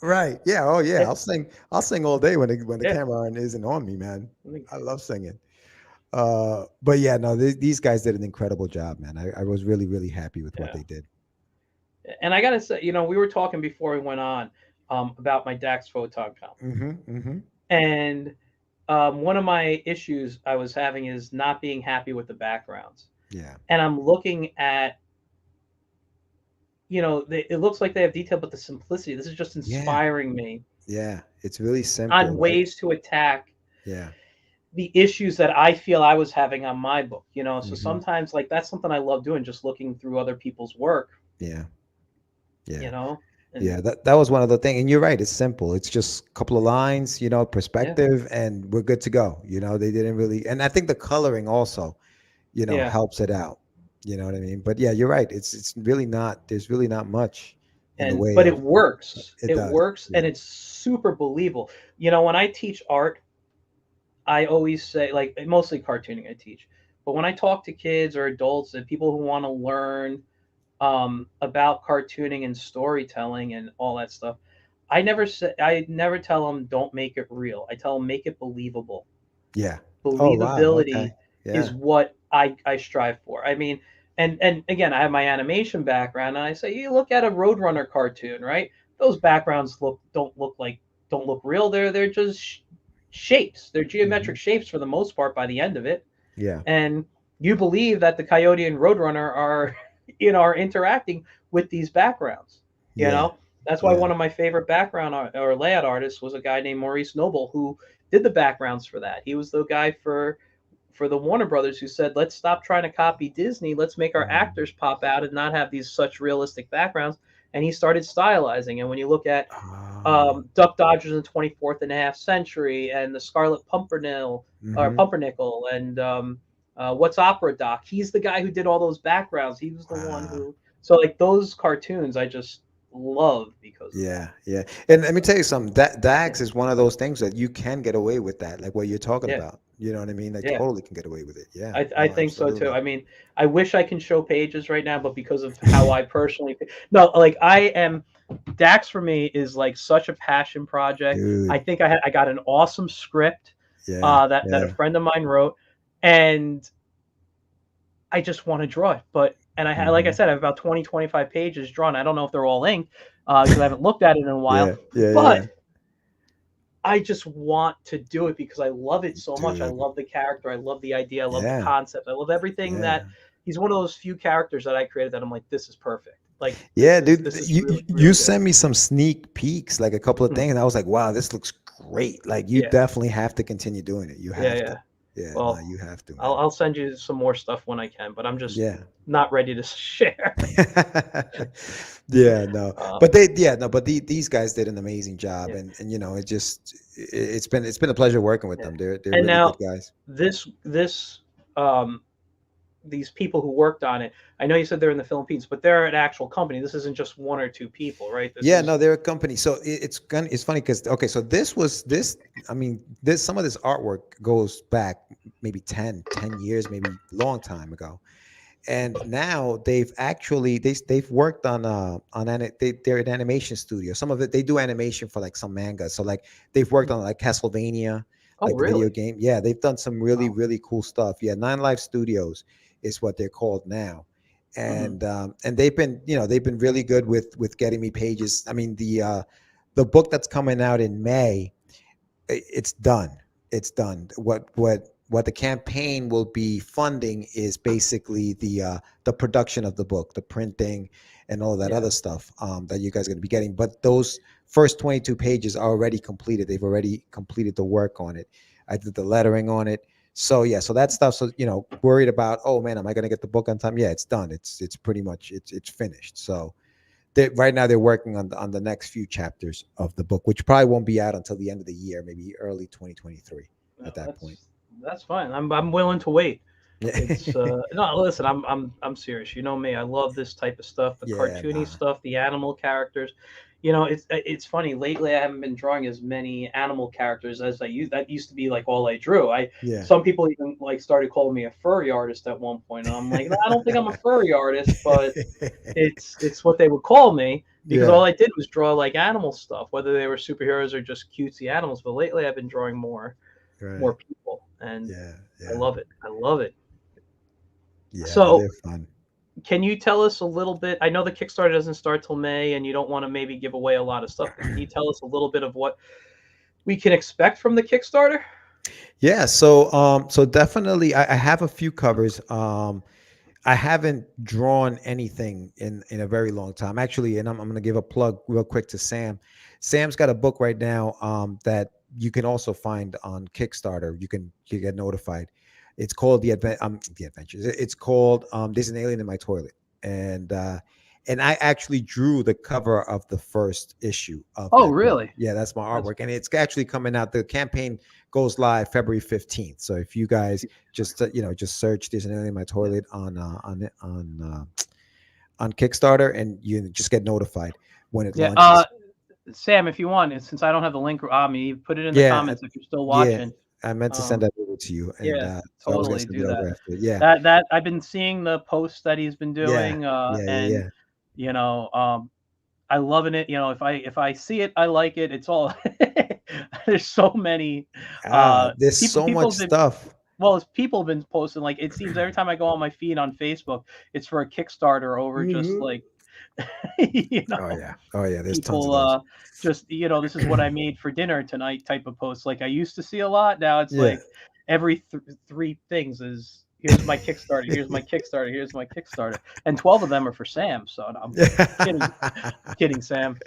S2: Right. Yeah. Oh, yeah.
S1: Yeah,
S2: I'll sing. I'll sing all day when the
S1: yeah.
S2: camera isn't on me, man. I love singing. But yeah, no, these guys did an incredible job, man. I was really, really happy with what
S1: Yeah.
S2: they did.
S1: And I gotta say, we were talking before we went on about my Dax Photon count,
S2: Mm-hmm. Mm-hmm.
S1: and one of my issues I was having is not being happy with the backgrounds.
S2: Yeah.
S1: And I'm looking at, it looks like they have detail, but the simplicity. This is just
S2: Yeah.
S1: inspiring me
S2: Yeah. It's really
S1: on
S2: simple, right?
S1: ways to attack
S2: Yeah.
S1: the issues that I feel I was having on my book. So
S2: Mm-hmm.
S1: sometimes like that's something I love doing, just looking through other people's work.
S2: Yeah.
S1: You
S2: Yeah.
S1: know,
S2: Yeah,
S1: and
S2: that was one of the things. And you're right, it's simple. It's just a couple of lines,
S1: yeah,
S2: perspective, and we're good to go. They didn't really, and I think the coloring also,
S1: yeah.
S2: helps it out. You know what I mean? But yeah, you're right. It's really not. There's really not much in the
S1: And
S2: way
S1: but it
S2: of.
S1: works.
S2: It
S1: It
S2: does.
S1: works,
S2: Yeah.
S1: and it's super believable. When I teach art, I always say, like, mostly cartooning I teach, but when I talk to kids or adults and people who want to learn about cartooning and storytelling and all that stuff, I never tell them don't make it real. I tell them make it believable.
S2: Yeah. Oh wow. Okay.
S1: Believability is
S2: Yeah.
S1: what I strive for. I mean, and again, I have my animation background, and I say you look at a Roadrunner cartoon, right? Those backgrounds don't look real. They're just shapes. They're
S2: Hmm.
S1: geometric shapes for the most part by the end of it,
S2: Yeah.
S1: and you believe that the Coyote and Roadrunner are are interacting with these backgrounds. You
S2: Yeah.
S1: know, that's why
S2: Yeah.
S1: one of my favorite background or layout artists was a guy named Maurice Noble who did the backgrounds for that. He was the guy for the Warner Brothers who said, "Let's stop trying to copy Disney. Let's make our
S2: Mm.
S1: actors pop out and not have these such realistic backgrounds." And he started stylizing. And when you look at
S2: Ah.
S1: Duck Dodgers in the 24th and a half century and the Scarlet Pumpernickel or
S2: Mm-hmm.
S1: Pumpernickel and What's Opera Doc, he's the guy who did all those backgrounds. He was the one
S2: Wow.
S1: who. So like those cartoons, I just love because of that.
S2: Yeah, yeah. And let me tell you something. That
S1: Yeah,
S2: Dax is one of those things that you can get away with that, like what you're talking
S1: yeah,
S2: about. You know what I mean? Like
S1: yeah.
S2: totally can get away with it. Yeah.
S1: I
S2: No,
S1: think so too.
S2: absolutely.
S1: I mean, I wish I can show pages right now, but because of how I personally, no, like I am, Dax for me is like such a passion project. I
S2: Dude.
S1: think I got an awesome script
S2: Yeah.
S1: that a
S2: Yeah.
S1: friend of mine wrote, and I just want to draw it. But and I had, like I
S2: Hmm.
S1: said, I have about 20, 25 pages drawn. I don't know if they're all inked because I haven't looked at it in a while,
S2: Yeah. Yeah. Yeah.
S1: but I just want to do it because I love it so much. I
S2: Dude.
S1: love the character. I love the idea. I love the
S2: Yeah.
S1: concept. I love everything
S2: Yeah.
S1: that he's one of those few characters that I created that I'm like, this is perfect. Like
S2: Yeah, dude.
S1: this is
S2: You
S1: really,
S2: you
S1: really good.
S2: sent me some sneak peeks, like a couple of
S1: Mhm.
S2: things, and I was like, wow, this looks great. Like you
S1: Yeah,
S2: definitely have to continue doing it. You
S1: yeah,
S2: have to.
S1: yeah.
S2: Yeah. No,
S1: Well,
S2: you have to,
S1: I'll
S2: man.
S1: I'll send you some more stuff when I can, but I'm just
S2: Yeah.
S1: not ready to share.
S2: Yeah, no,
S1: Uh,
S2: but yeah, no, but these guys did an amazing job,
S1: yeah,
S2: and it's been a pleasure working with
S1: yeah.
S2: them. They're
S1: And
S2: really good
S1: now
S2: guys.
S1: this um these people who worked on it. I know you said they're in the Philippines, but they're an actual company. This isn't just one or two people, right? This
S2: Yeah,
S1: is
S2: no, they're a company. So it's funny because okay, so this. I mean, this some of this artwork goes back maybe 10 years, maybe long time ago. And now they've actually they've worked they're an animation studio. Some of it they do animation for like some manga. So like they've worked on like Castlevania,
S1: oh
S2: like the video
S1: really?
S2: game. Yeah, they've done some really
S1: Wow.
S2: really cool stuff. Yeah, Nine Life Studios is what they're called now.
S1: Hmm.
S2: And they've been they've been really good with getting me pages. I mean the book that's coming out in May, it's done. It's done. What the campaign will be funding is basically the production of the book, the printing, and all that
S1: Yeah.
S2: other stuff that you guys are going to be getting. But those first 22 pages are already completed. They've already completed the work on it. I did the lettering on it. So yeah, so that stuff. So worried about, oh man, am I going to get the book on time? Yeah, it's done. It's pretty much it's finished. So right now they're working on the next few chapters of the book, which probably won't be out until the end of the year, maybe early 2023
S1: No,
S2: at that point.
S1: that's fine. I'm willing to wait.
S2: Yeah.
S1: It's no, listen, I'm serious. You know me. I love this type of stuff, the
S2: Yeah,
S1: cartoony
S2: nah.
S1: stuff, the animal characters. It's funny. Lately, I haven't been drawing as many animal characters as I used. That used to be like all I drew. I
S2: Yeah.
S1: Some people even like started calling me a furry artist at one point, and I'm like, no, I don't think I'm a furry artist, but it's what they would call me because
S2: Yeah.
S1: all I did was draw like animal stuff, whether they were superheroes or just cutesy animals. But lately, I've been drawing
S2: Right.
S1: more people, and
S2: Yeah.
S1: I
S2: Yeah.
S1: love it. I love it.
S2: Yeah. No,
S1: So,
S2: they're fun.
S1: can you tell us a little bit? I know the Kickstarter doesn't start till May, and you don't want to maybe give away a lot of stuff, but can you tell us a little bit of what we can expect from the Kickstarter?
S2: Yeah. So definitely, I have a few covers. I haven't drawn anything in a very long time, actually, and I'm going to give a plug real quick to Sam. Sam's got a book right now that you can also find on Kickstarter. You get notified. It's called the Adventures. It's called There's an Alien in My Toilet, and I actually drew the cover of the first issue of
S1: Oh,
S2: that book.
S1: really?
S2: Yeah, that's my
S1: That's
S2: artwork, and it's actually coming out. The campaign goes live February 15th. So if you guys just just search "There's an Alien in My
S1: yeah,
S2: Toilet" on Kickstarter, and you just get notified when it
S1: yeah.
S2: launches.
S1: Sam, if you want, since I don't have the link on me, put it in the
S2: Yeah,
S1: comments if you're still
S2: yeah.
S1: watching.
S2: I meant to send
S1: Um,
S2: that over to you, and
S1: yeah,
S2: so I was gonna
S1: totally
S2: send
S1: do
S2: it
S1: that.
S2: over after. Yeah,
S1: That I've been seeing the posts that he's been
S2: yeah,
S1: doing,
S2: yeah, yeah,
S1: and
S2: yeah.
S1: you know, I loving it. If I see it, I like it. It's all there's so many
S2: There's
S1: people
S2: so
S1: people
S2: much
S1: have been
S2: stuff.
S1: well as people have been posting like it seems every time I go on my feed on Facebook, it's for a Kickstarter over just
S2: Mhm.
S1: like you
S2: Oh
S1: know
S2: yeah, oh yeah. There's tons of
S1: people
S2: those.
S1: just this is what I made for dinner tonight type of posts like I used to see a lot. Now it's
S2: Yeah.
S1: like every three things is here's my Kickstarter, here's my Kickstarter, here's my Kickstarter, and 12 of them are for Sam. So no, I'm kidding, Sam.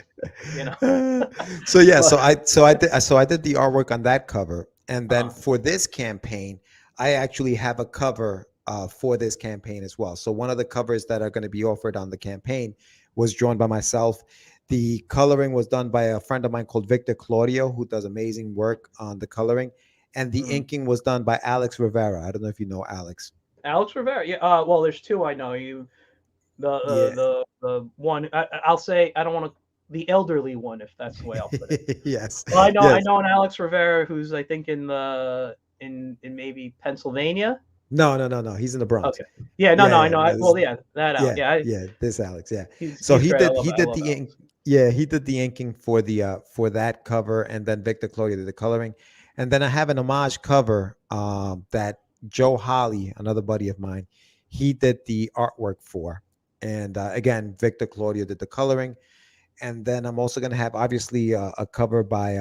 S1: You know,
S2: So yeah,
S1: but
S2: so I did the artwork on that cover, and then
S1: uh,
S2: for this campaign, I actually have a cover for this campaign as well. So one of the covers that are going to be offered on the campaign was drawn by myself. The coloring was done by a friend of mine called Victor Claudio, who does amazing work on the coloring, and the
S1: mm.
S2: inking was done by Alex Rivera. I don't know if you know Alex.
S1: Alex Rivera. Yeah. Well, there's two I know.
S2: Yeah.
S1: The one I'll say I don't want to the elderly one if that's the way I'll put it.
S2: Yes.
S1: Well, I
S2: Yes.
S1: know an Alex Rivera who's I think in maybe Pennsylvania.
S2: No, no, no, no. He's in the Bronx.
S1: Okay. Yeah. No.
S2: Yeah,
S1: No. I
S2: yeah.
S1: know.
S2: No, this,
S1: Well, yeah. That out.
S2: yeah,
S1: Yeah.
S2: yeah. This Alex. Yeah. So
S1: He's great.
S2: he
S1: I
S2: did
S1: love
S2: the ink.
S1: Alex.
S2: Yeah, he did the inking for that cover, and then Victor Claudia did the coloring, and then I have an homage cover that Joe Holly, another buddy of mine, he did the artwork for, and again Victor Claudia did the coloring, and then I'm also going to have obviously a cover by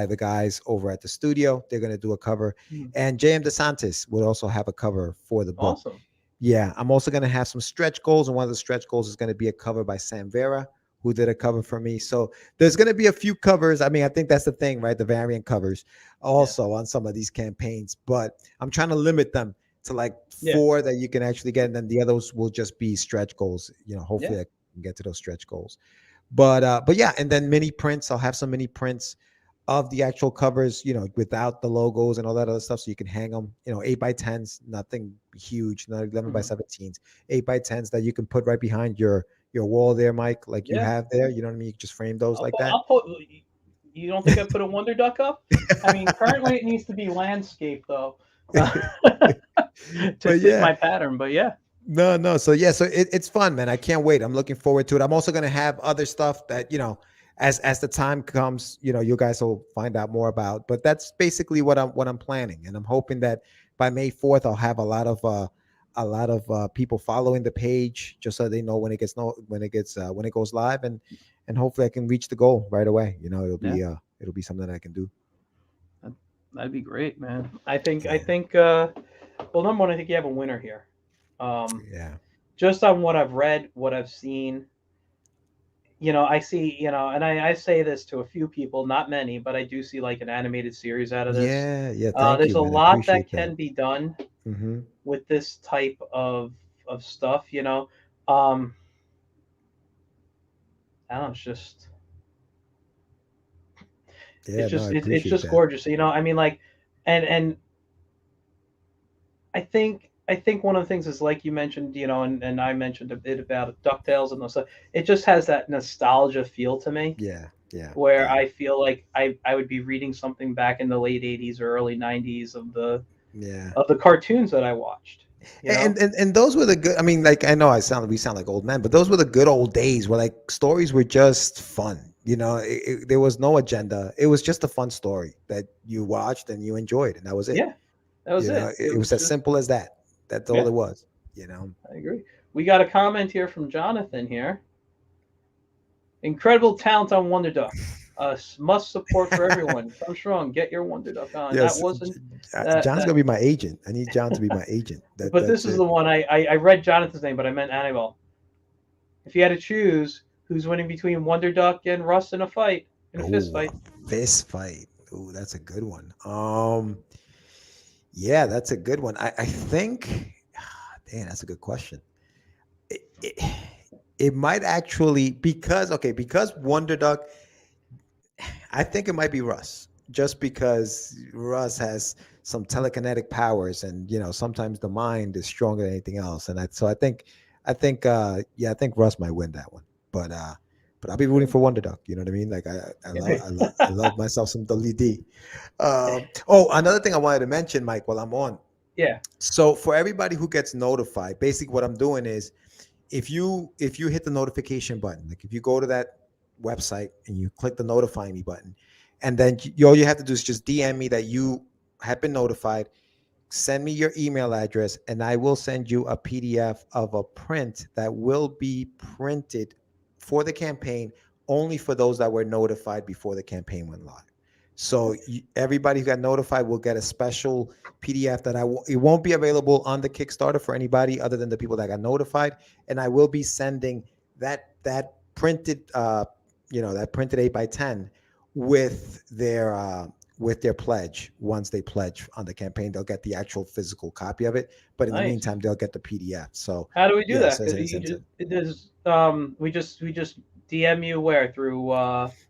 S2: the guys over at the studio. They're going to do a cover,
S1: Mm,
S2: and JM DeSantis would also have a cover for the book.
S1: awesome.
S2: Yeah, I'm also going to have some stretch goals, and one of the stretch goals is going to be a cover by Sam Vera, who did a cover for me. So there's going to be a few covers. I mean, I think that's the thing, right? The variant covers
S1: Yeah.
S2: also on some of these campaigns, but I'm trying to limit them to like
S1: Yeah.
S2: four that you can actually get, and then the others will just be stretch goals.
S1: Yeah.
S2: Hopefully I can get to those stretch goals. But yeah, and then mini prints. I'll have some mini prints of the actual covers, without the logos and all that other stuff, so you can hang them. 8x10s, nothing huge, not 11 by
S1: Mhm.
S2: 17s, 8x10s that you can put right behind your wall there, Mike, like you
S1: Yeah.
S2: have there. You know what I mean? You can just frame those like that.
S1: I'll put. You don't think I put a Wonder Duck up? I mean, currently it needs to be landscape though, to
S2: But
S1: fit
S2: yeah,
S1: my pattern. But yeah,
S2: no, no. So yeah, so it's fun, man. I can't wait. I'm looking forward to it. I'm also gonna have other stuff that as the time comes, you guys will find out more about. But that's basically what I'm planning, and I'm hoping that by May 4th, I'll have a lot of people following the page, just so they know when it gets no when it goes live, and hopefully I can reach the goal right away.
S1: yeah,
S2: It'll be something that I can do.
S1: that- that'd be great, man. I think. I
S2: Yeah,
S1: think. Well, number one, I think you have a winner here. Um,
S2: yeah,
S1: just on what I've read, what I've seen, I see, and I say this to a few people, not many, but I do see like an animated series out of this.
S2: yeah, yeah. Thank
S1: There's
S2: you,
S1: a
S2: man. I
S1: lot that
S2: appreciate that.
S1: can be done
S2: Hmm.
S1: with this type of stuff. Um, I don't know,
S2: Yeah, no, I
S1: it's
S2: appreciate
S1: just
S2: that.
S1: gorgeous. I mean, like, and I think one of the things is like you mentioned, and I mentioned a bit about Ducktales and those stuff. It just has that nostalgia feel to me,
S2: Yeah, yeah,
S1: where
S2: yeah,
S1: I feel like I would be reading something back in the late '80s or early '90s
S2: yeah.
S1: of the cartoons that I watched. You know?
S2: And those were the good. I mean, like I know we sound like old men, but those were the good old days where like stories were just fun. There was no agenda. It was just a fun story that you watched and you enjoyed, and that was it.
S1: Yeah, that was it. It
S2: It was
S1: was
S2: as
S1: just
S2: simple as that. That's all
S1: yeah,
S2: it was. You know.
S1: I agree. We got a comment here from Jonathan here. Incredible talent on Wonder Duck. Must support for everyone. Come strong. Get your Wonder Duck on. That
S2: Yes,
S1: wasn't that
S2: John's
S1: that.
S2: gonna be my agent. I need John to be my agent.
S1: But this
S2: That's
S1: is
S2: it.
S1: the one I read Jonathan's name, but I meant Annabelle. If you had to choose who's winning between Wonder Duck and Russ in a fist
S2: Oh,
S1: fight.
S2: a fist fight. Oh, that's a good one. Yeah, that's a good one. I think, damn, that's a good question. It, it, it might actually because Wonder Duck. I think it might be Russ, just because Russ has some telekinetic powers, and sometimes the mind is stronger than anything else. And I think Russ might win that one. But but I'll be rooting for Wonder Duck. You know what I mean? Like I love myself some WD. Oh, another thing I wanted to mention, Mike, while I'm on.
S1: Yeah.
S2: So for everybody who gets notified, basically what I'm doing is if you hit the notification button, like if you go to that website and you click the notify me button, and then all you have to do is just DM me that you have been notified, send me your email address, and I will send you a PDF of a print that will be printed for the campaign, only for those that were notified before the campaign went live. So everybody who got notified will get a special PDF that it won't be available on the Kickstarter for anybody other than the people that got notified. And I will be sending that printed that printed 8x10 with their pledge. Once they pledge on the campaign, they'll get the actual physical copy of it. But in the
S1: Nice.
S2: meantime, they'll get the PDF. So
S1: How do we do
S2: yeah,
S1: that?
S2: so as
S1: Because
S2: an
S1: you
S2: incentive.
S1: just it is we just DM you where through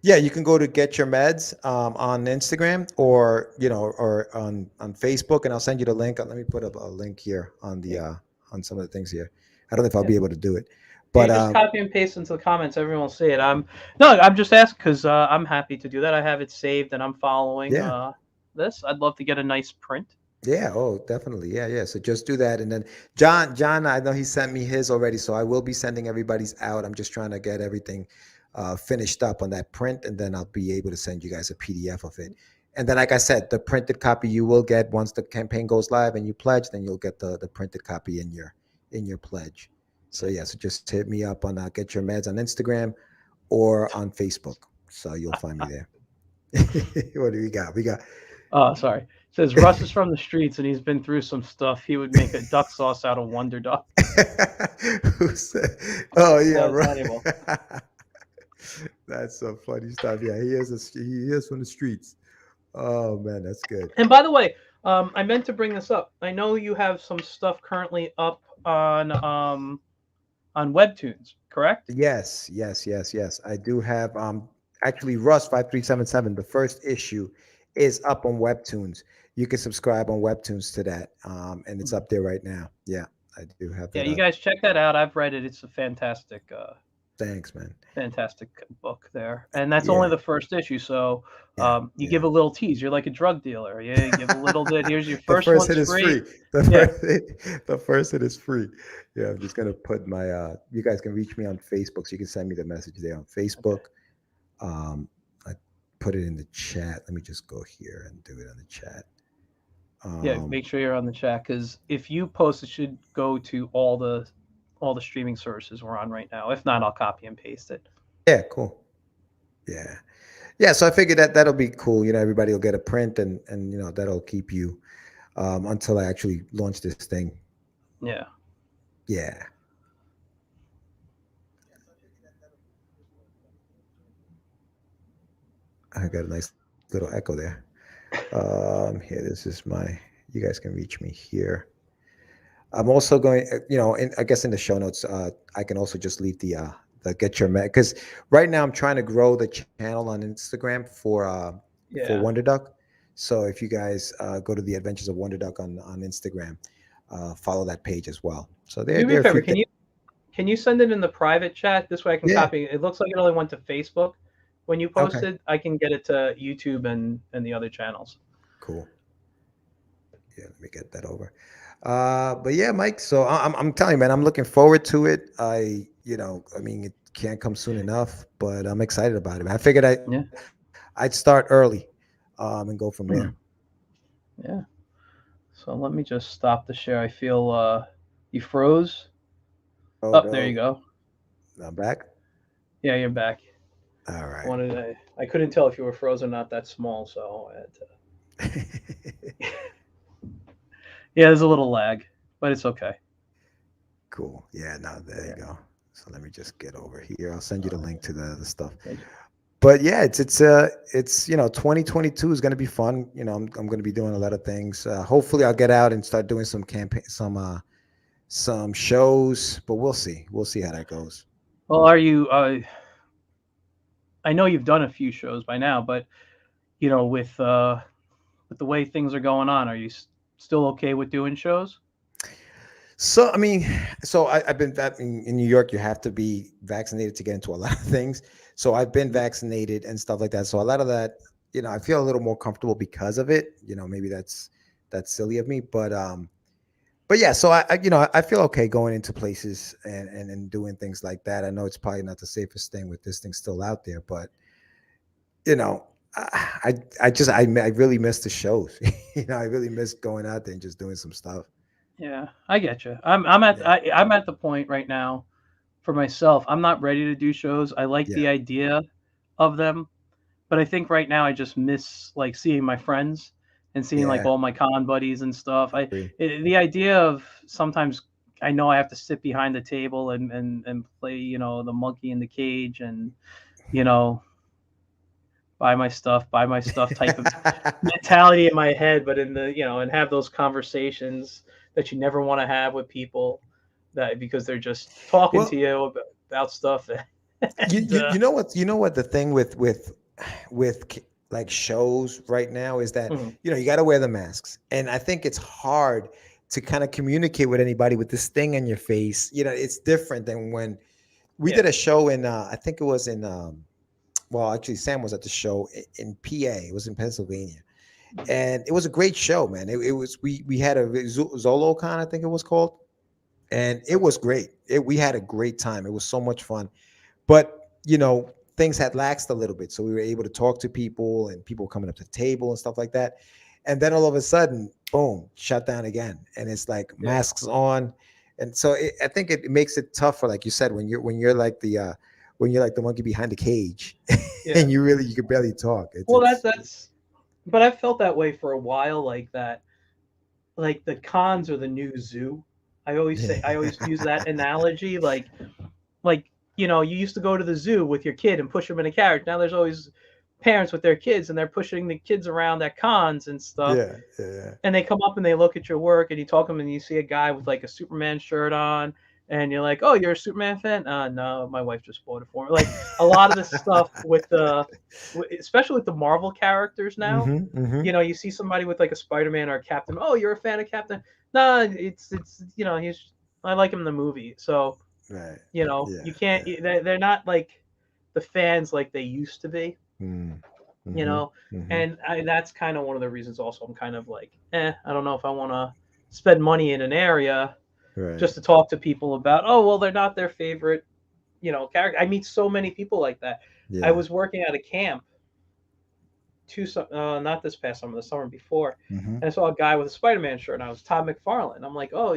S2: Yeah, you can go to Get Your Meds on Instagram, or or on Facebook, and I'll send you the link. Let me put up a link here
S1: yeah,
S2: on some of the things here. I don't know if I'll
S1: yeah.
S2: be able to do it,
S1: Yeah,
S2: but
S1: you just copy and paste into the comments. Everyone will see it. No, I'm just asking because I'm happy to do that. I have it saved and I'm following
S2: yeah,
S1: this. I'd love to get a nice print.
S2: yeah, oh, definitely, yeah, yeah. So just do that, and then John, I know he sent me his already, so I will be sending everybody's out. I'm just trying to get everything finished up on that print, and then I'll be able to send you guys a PDF of it. And then, like I said, the printed copy you will get once the campaign goes live and you pledge, then you'll get the printed copy in your pledge. So yeah, so just hit me up on Get Your Meds on Instagram or on Facebook. So you'll find me there. What do we got? We got
S1: Oh, sorry. It says Russ is from the streets and he's been through some stuff. He would make a duck sauce out of Wonder Duck.
S2: Who said? Oh yeah,
S1: That was
S2: right.
S1: Hannibal.
S2: That's some funny stuff. Yeah, he is from the streets. Oh man, that's good.
S1: And by the way, I meant to bring this up. I know you have some stuff currently up on Webtoons, correct?
S2: Yes, yes, yes, yes. I do have. Actually, Rust 5377, the first issue, is up on Webtoons. You can subscribe on Webtoons to that, and it's
S1: Mhm.
S2: up there right now. Yeah, I do have that
S1: Yeah, you
S2: up.
S1: guys check that out. I've read it. It's a
S2: Thanks, man.
S1: fantastic book there, and that's only
S2: Yeah,
S1: the first issue. So
S2: yeah,
S1: you give
S2: yeah.
S1: a little tease. You're like a drug dealer. You give a little bit. Here's your
S2: The
S1: first
S2: first
S1: one's
S2: hit is
S1: free.
S2: free. The
S1: Yeah.
S2: first hit, the first hit is free. Yeah, I'm just gonna put my. You guys can reach me on Facebook, so you can send me the message there on
S1: Okay.
S2: Facebook. Um, I put it in the chat. Let me just go here and do it on the chat.
S1: Yeah.
S2: Um,
S1: Make sure you're on the chat because if you post, it should go to all the streaming services we're on right now. If not, I'll copy and paste it.
S2: yeah, cool. Yeah, yeah. So I figured that that'll be cool. Everybody will get a print, and that'll keep you until I actually launch this thing.
S1: Yeah.
S2: Yeah, I got a nice little echo there. Here, this is my. You guys can reach me here. I'm also going, I guess in the show notes, I can also just leave the get your because right now I'm trying to grow the channel on Instagram for
S1: Yeah.
S2: Wonder Duck. So if you guys go to the Adventures of Wonder Duck on Instagram, follow that page as well. So there
S1: Do me a
S2: there are a
S1: favor.
S2: few
S1: Can
S2: things.
S1: you send it in the private chat? This way I can
S2: Yeah.
S1: copy. It looks like it only went to Facebook when you
S2: Okay.
S1: posted. I can get it to YouTube and the other channels.
S2: Cool. Yeah. Let me get that over. But yeah, Mike. So I'm telling you, man, I'm looking forward to it. I mean, it can't come soon enough, but I'm excited about it. Man. I figured
S1: Yeah.
S2: I'd start early, and go from there.
S1: Hmm. Yeah. So let me just stop the share. I feel you froze.
S2: Oh
S1: Oh, there
S2: no,
S1: you go.
S2: I'm back.
S1: Yeah, you're back.
S2: All
S1: I
S2: right.
S1: wanted I couldn't tell if you were frozen or not that small, so I had to. Yeah, there's a little lag, but it's okay.
S2: Cool. Yeah. Now there you
S1: Yeah.
S2: go. So let me just get over here. I'll send you the link to the stuff.
S1: Thank you.
S2: But yeah, it's 2022 is going to be fun. I'm going to be doing a lot of things. Hopefully, I'll get out and start doing some shows. But we'll see. We'll see how that goes.
S1: Well, are you? I know you've done a few shows by now, but with the way things are going on, are you still okay with doing shows?
S2: So I mean, I've been in New York. You have to be vaccinated to get into a lot of things. So I've been
S1: Yeah.
S2: vaccinated and stuff like that. So a lot of that, I feel a little more comfortable because of it. Maybe that's silly of me, but yeah. So I feel okay going into places and doing things like that. I know it's probably not the safest thing with this thing still out there, but you know. I really miss the shows. I really miss going out there and just doing some stuff.
S1: Yeah, I get you. I'm at the point right now for myself. I'm not ready to do shows. I like
S2: Yeah,
S1: the idea of them, but I think right now I just miss like seeing my friends and seeing like
S2: yeah,
S1: all my con buddies and stuff.
S2: agree.
S1: The idea of sometimes I know I have to sit behind the table and play the monkey in the cage and you know buy my stuff type of mentality in my head, but in the and have those conversations that you never want to have with people that because they're just talking to
S2: Well,
S1: you about stuff
S2: you,
S1: and
S2: you you know what the thing with like shows right now is that
S1: mhm,
S2: you got to wear the masks, and I think it's hard to kind of communicate with anybody with this thing in your face. It's different than when we
S1: yeah,
S2: did a show in I think it was in well, actually Sam was at the show in PA. It was in Pennsylvania, and it was a great show, man. It was we had a ZoloCon, I think it was called, and it
S1: okay,
S2: was great. We had a great time. It was so much fun. But things had laxed a little bit, so we were able to talk to people and people coming up to the table and stuff like that. And then all of a sudden, boom, shut down again, and it's like
S1: yeah,
S2: masks on. And so I think it makes it tougher, like you said, when you're like the monkey behind the cage,
S1: yeah.
S2: and you can barely talk. it's
S1: Well,
S2: it's
S1: that's but I felt that way for a while, like that, like the cons are the new zoo. I always use that analogy, like you used to go to the zoo with your kid and push them in a carriage. Now there's always parents with their kids and they're pushing the kids around at cons and stuff.
S2: yeah, yeah,
S1: And they come up and they look at your work and you talk to them and you see a guy with like a Superman shirt on and you're like, "Oh, you're a Superman fan?" No, my wife just bought it for me. Like a lot of the stuff with especially with the Marvel characters now.
S2: Mm-hmm. Mm-hmm.
S1: You see somebody with like a Spider-Man or a Captain. Oh, you're a fan of Captain? No, it's he's I like him in the movie. So
S2: Right.
S1: you
S2: Yeah.
S1: can't.
S2: Yeah.
S1: They're not like the fans like they used to be.
S2: Mm.
S1: You
S2: Mm-hmm.
S1: know,
S2: Mm-hmm.
S1: and that's kind of one of the reasons. Also, I'm kind of like, I don't know if I want to spend money in an area
S2: Right.
S1: just to talk to people about. Oh, well, they're not their favorite character. I meet so many people like that. I
S2: Yeah.
S1: was working at a camp not this past summer, the summer before,
S2: Mm-hmm.
S1: and I saw a guy with a Spider-Man shirt, and I was Todd McFarlane. I'm like, oh,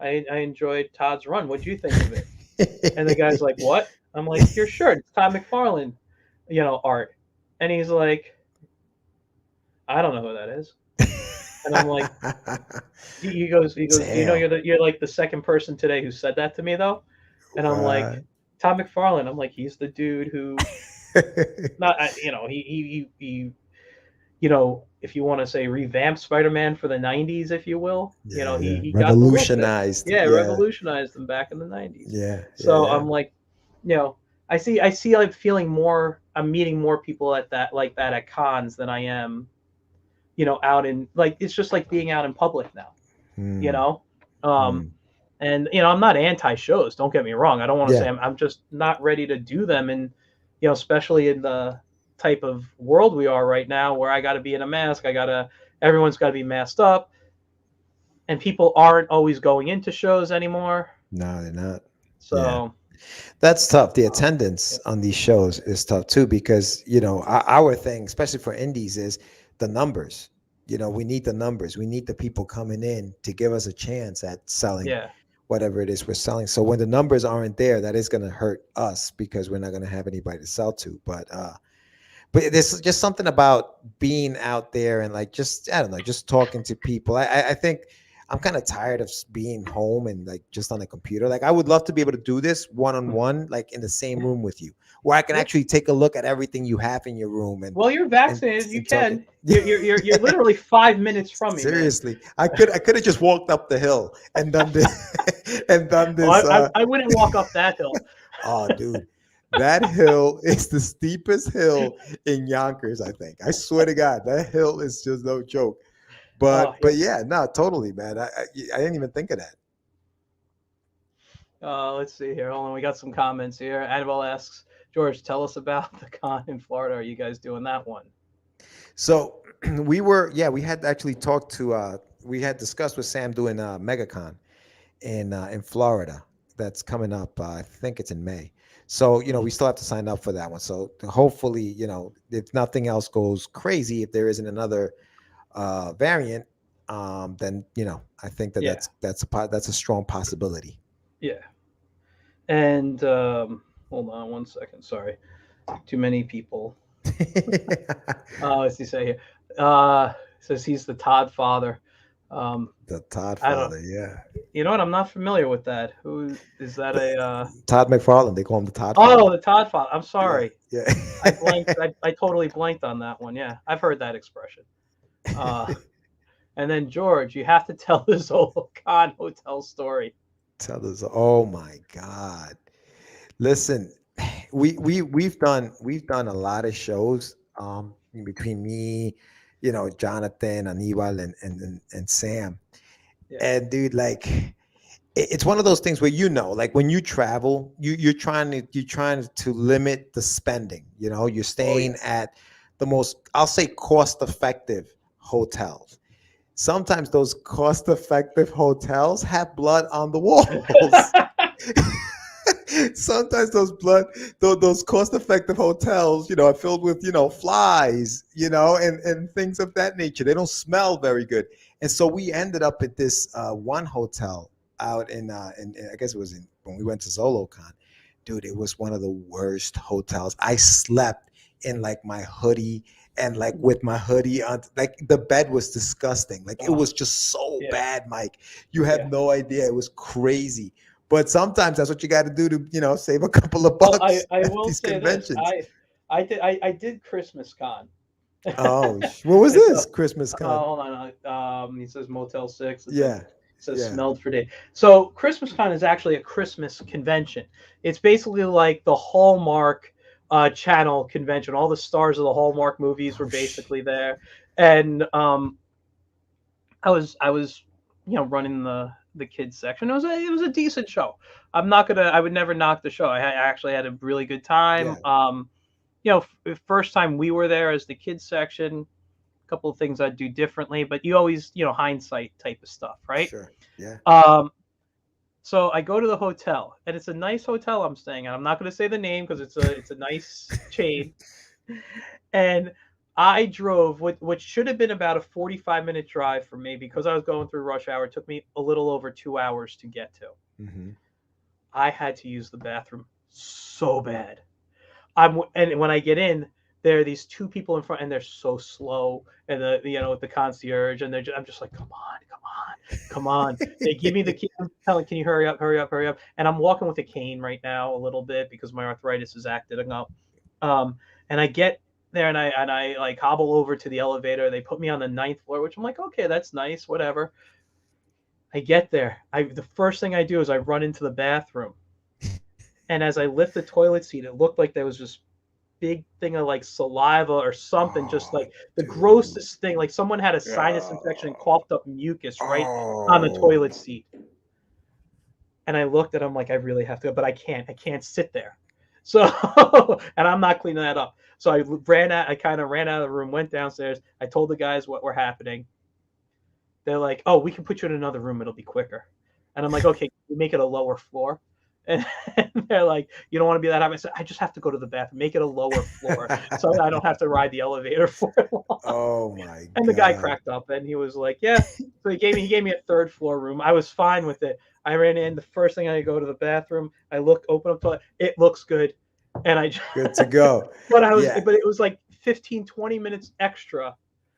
S1: I enjoyed Todd's run. What'd you think of it? And the guy's like, what? I'm like, your shirt, it's Todd McFarlane, art. And he's like, I don't know who that is. And I'm like, he goes,
S2: Damn.
S1: you're like the second person today who said that to me though. And I'm like,
S2: What?
S1: Todd McFarlane. I'm like, he's the dude who, not, if you want to say revamped Spider-Man for the '90s, if you will,
S2: Yeah, yeah.
S1: he got the look that,
S2: Revolutionized.
S1: yeah,
S2: Yeah.
S1: revolutionized them back in the '90s.
S2: Yeah. Yeah.
S1: So
S2: Yeah.
S1: I'm like, I see, like feeling more. I'm meeting more people at that like that at cons than I am, out in like it's just like being out in public now. You
S2: Hmm.
S1: know, um,
S2: Hmm.
S1: and I'm not anti shows. Don't get me wrong. I don't want to say
S2: Yeah.
S1: I'm just not ready to do them, and especially in the type of world we are right now, where I got to be in a mask. Everyone's got to be masked up, and people aren't always going into shows anymore.
S2: No, they're not. Yeah.
S1: So
S2: That's tough. The
S1: um,
S2: attendance
S1: yeah,
S2: on these shows is tough too because, our thing, especially for indies, is the numbers. We need the numbers. We need the people coming in to give us a chance at selling
S1: yeah,
S2: whatever it is we're selling. So when the numbers aren't there, that is going to hurt us because we're not going to have anybody to sell to. But there's just something about being out there and like just I don't know, just talking to people. I think I'm kind of tired of being home and like just on a computer. Like I would love to be able to do this one on one, like in the same
S1: yeah,
S2: room with you, where I can
S1: yeah.
S2: actually take a look at everything you have in your room and
S1: Well, you're
S2: and
S1: vaccinated. You
S2: and talking.
S1: can. You're literally 5 minutes from me, man.
S2: Seriously, I could have just walked up the hill and done this and done
S1: Oh,
S2: this.
S1: I wouldn't walk up that hill.
S2: Oh, dude, that hill is the steepest hill in Yonkers. I think. I swear to God, that hill is just no joke.
S1: Oh
S2: But
S1: yeah.
S2: yeah, no, totally, man. I didn't even think of that.
S1: Let's see here. Hold on. We got some comments here. Annabelle asks, George, tell us about the con in Florida. Are you guys doing that one?
S2: So we had actually talked to, we had discussed with Sam doing MegaCon in Florida. That's coming up. I think it's in May. So we still have to sign up for that one. So hopefully, if nothing else goes crazy, if there isn't another variant, then I think that
S1: Yeah.
S2: that's a strong possibility.
S1: Yeah. And hold on one second. Sorry. Too many people. What's he say here? Says he's the Todd father. Um,
S2: The Todd
S1: I don't.
S2: father, yeah.
S1: You know what? I'm not familiar with that. Who is that?
S2: The-
S1: A
S2: Todd McFarlane, they call him the Todd
S1: Oh,
S2: father.
S1: the Todd father. I'm
S2: Yeah,
S1: sorry.
S2: yeah.
S1: I blanked. I totally blanked on that one. Yeah, I've heard that expression. Uh, and then George, you have to tell this old con hotel story.
S2: Tell us, oh my God. Listen, we've done a lot of shows in between me, Jonathan, Aníbal, and Sam.
S1: Yeah.
S2: And dude, like it's one of those things where like when you travel, you're trying to limit the spending. You're
S1: Oh yeah.
S2: staying at the most, I'll say, cost effective hotels. Sometimes those cost effective hotels have blood on the walls. Sometimes those cost effective hotels, are filled with, flies, and things of that nature. They don't smell very good. And so we ended up at this one hotel out in I guess it was when we went to ZoloCon. Dude, it was one of the worst hotels. I slept in like my hoodie and like with my hoodie on. Like the bed was disgusting. Like it
S1: Oh
S2: was just so
S1: yeah.
S2: bad, Mike. You
S1: Yeah.
S2: have no idea. It was crazy. But sometimes that's what you got to do to, save a couple of
S1: Well, I
S2: bucks
S1: I
S2: at
S1: will
S2: these
S1: say this.
S2: conventions.
S1: I did Christmas Con.
S2: Oh, what was
S1: And so
S2: this? Christmas con?
S1: hold on. He says Motel 6. It's like
S2: Yeah,
S1: says
S2: Yeah.
S1: smelled for days. So Christmas Con is actually a Christmas convention. It's basically like the Hallmark channel convention. All the stars of the Hallmark movies were
S2: Oh,
S1: basically there, and I was running the kids section. It was a decent show. I would never knock the show. I actually had a really good time.
S2: yeah.
S1: First time we were there as the kids section, a couple of things I'd do differently, but you always, hindsight type of stuff, right?
S2: Sure. Yeah.
S1: Um, so I go to the hotel, and it's a nice hotel I'm staying at. I'm not going to say the name because it's a nice chain. And I drove what should have been about a 45-minute drive for me because I was going through rush hour. It took me a little over 2 hours to get to.
S2: Hmm.
S1: I had to use the bathroom so bad. And when I get in, there are these two people in front, and they're so slow, and with the concierge, and I'm just like, come on, come on, come on. They give me the key. I'm telling, can you hurry up, hurry up, hurry up? And I'm walking with a cane right now a little bit because my arthritis is acting up. And I get there, and I like hobble over to the elevator. They put me on the ninth floor, which I'm like, okay, that's nice, whatever. I get there. The first thing I do is I run into the bathroom, and as I lift the toilet seat, it looked like there was this big thing of like saliva or something, just
S2: Oh,
S1: like the
S2: dude.
S1: grossest thing. Like someone had a sinus infection and
S2: Oh,
S1: coughed up mucus right on the
S2: oh,
S1: toilet seat. And I looked at him like I really have to go, but I can't. I can't sit there. So and I'm not cleaning that up. So I kind of ran out of the room, went downstairs. I told the guys what were happening. They're like, "Oh, we can put you in another room. It'll be quicker." And I'm like, "Okay, can we make it a lower floor?" And they're like, "You don't want to be that high." I said, "I just have to go to the bathroom. Make it a lower floor so I don't have to ride the elevator for it long."
S2: oh my
S1: And the guy
S2: God.
S1: cracked up, and he was like, "Yeah." So he gave me a third floor room. I was fine with it. I ran in. The first thing I go to the bathroom, I look, open up toilet. It looks good, and
S2: Good to go. Yeah.
S1: but it was like 15, 20 minutes extra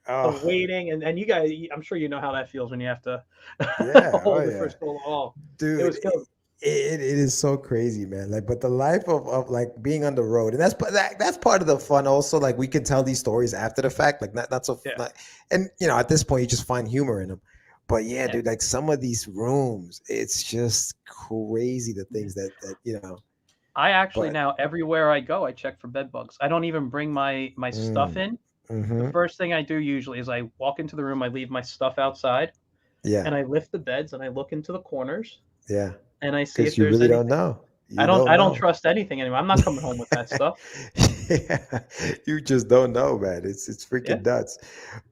S2: Oh,
S1: of waiting, and you guys, I'm sure you know how that feels when you have to
S2: yeah. Oh,
S1: hold it for
S2: yeah.
S1: so long. It
S2: Dude,
S1: was killer.
S2: it is so crazy, man. Like, but the life of like being on the road, and that's part of the fun. Also, like we can tell these stories after the fact, like not so,
S1: Yeah,
S2: not, and at this point, you just find humor in them. But yeah,
S1: yeah.
S2: dude, like some of these rooms, it's just crazy the things that.
S1: I actually
S2: But
S1: now everywhere I go, I check for bed bugs. I don't even bring my stuff
S2: mm,
S1: in. The
S2: mm-hmm,
S1: first thing I do usually is I walk into the room, I leave my stuff outside,
S2: yeah,
S1: and I lift the beds and I look into the corners
S2: yeah,
S1: and I see if
S2: because you
S1: there's
S2: really don't
S1: anything.
S2: know.
S1: I
S2: You
S1: don't
S2: don't
S1: I don't
S2: know.
S1: trust anything anymore. I'm not coming home with that stuff.
S2: Yeah, you just don't know, man. It's
S1: Yeah.
S2: freaking nuts.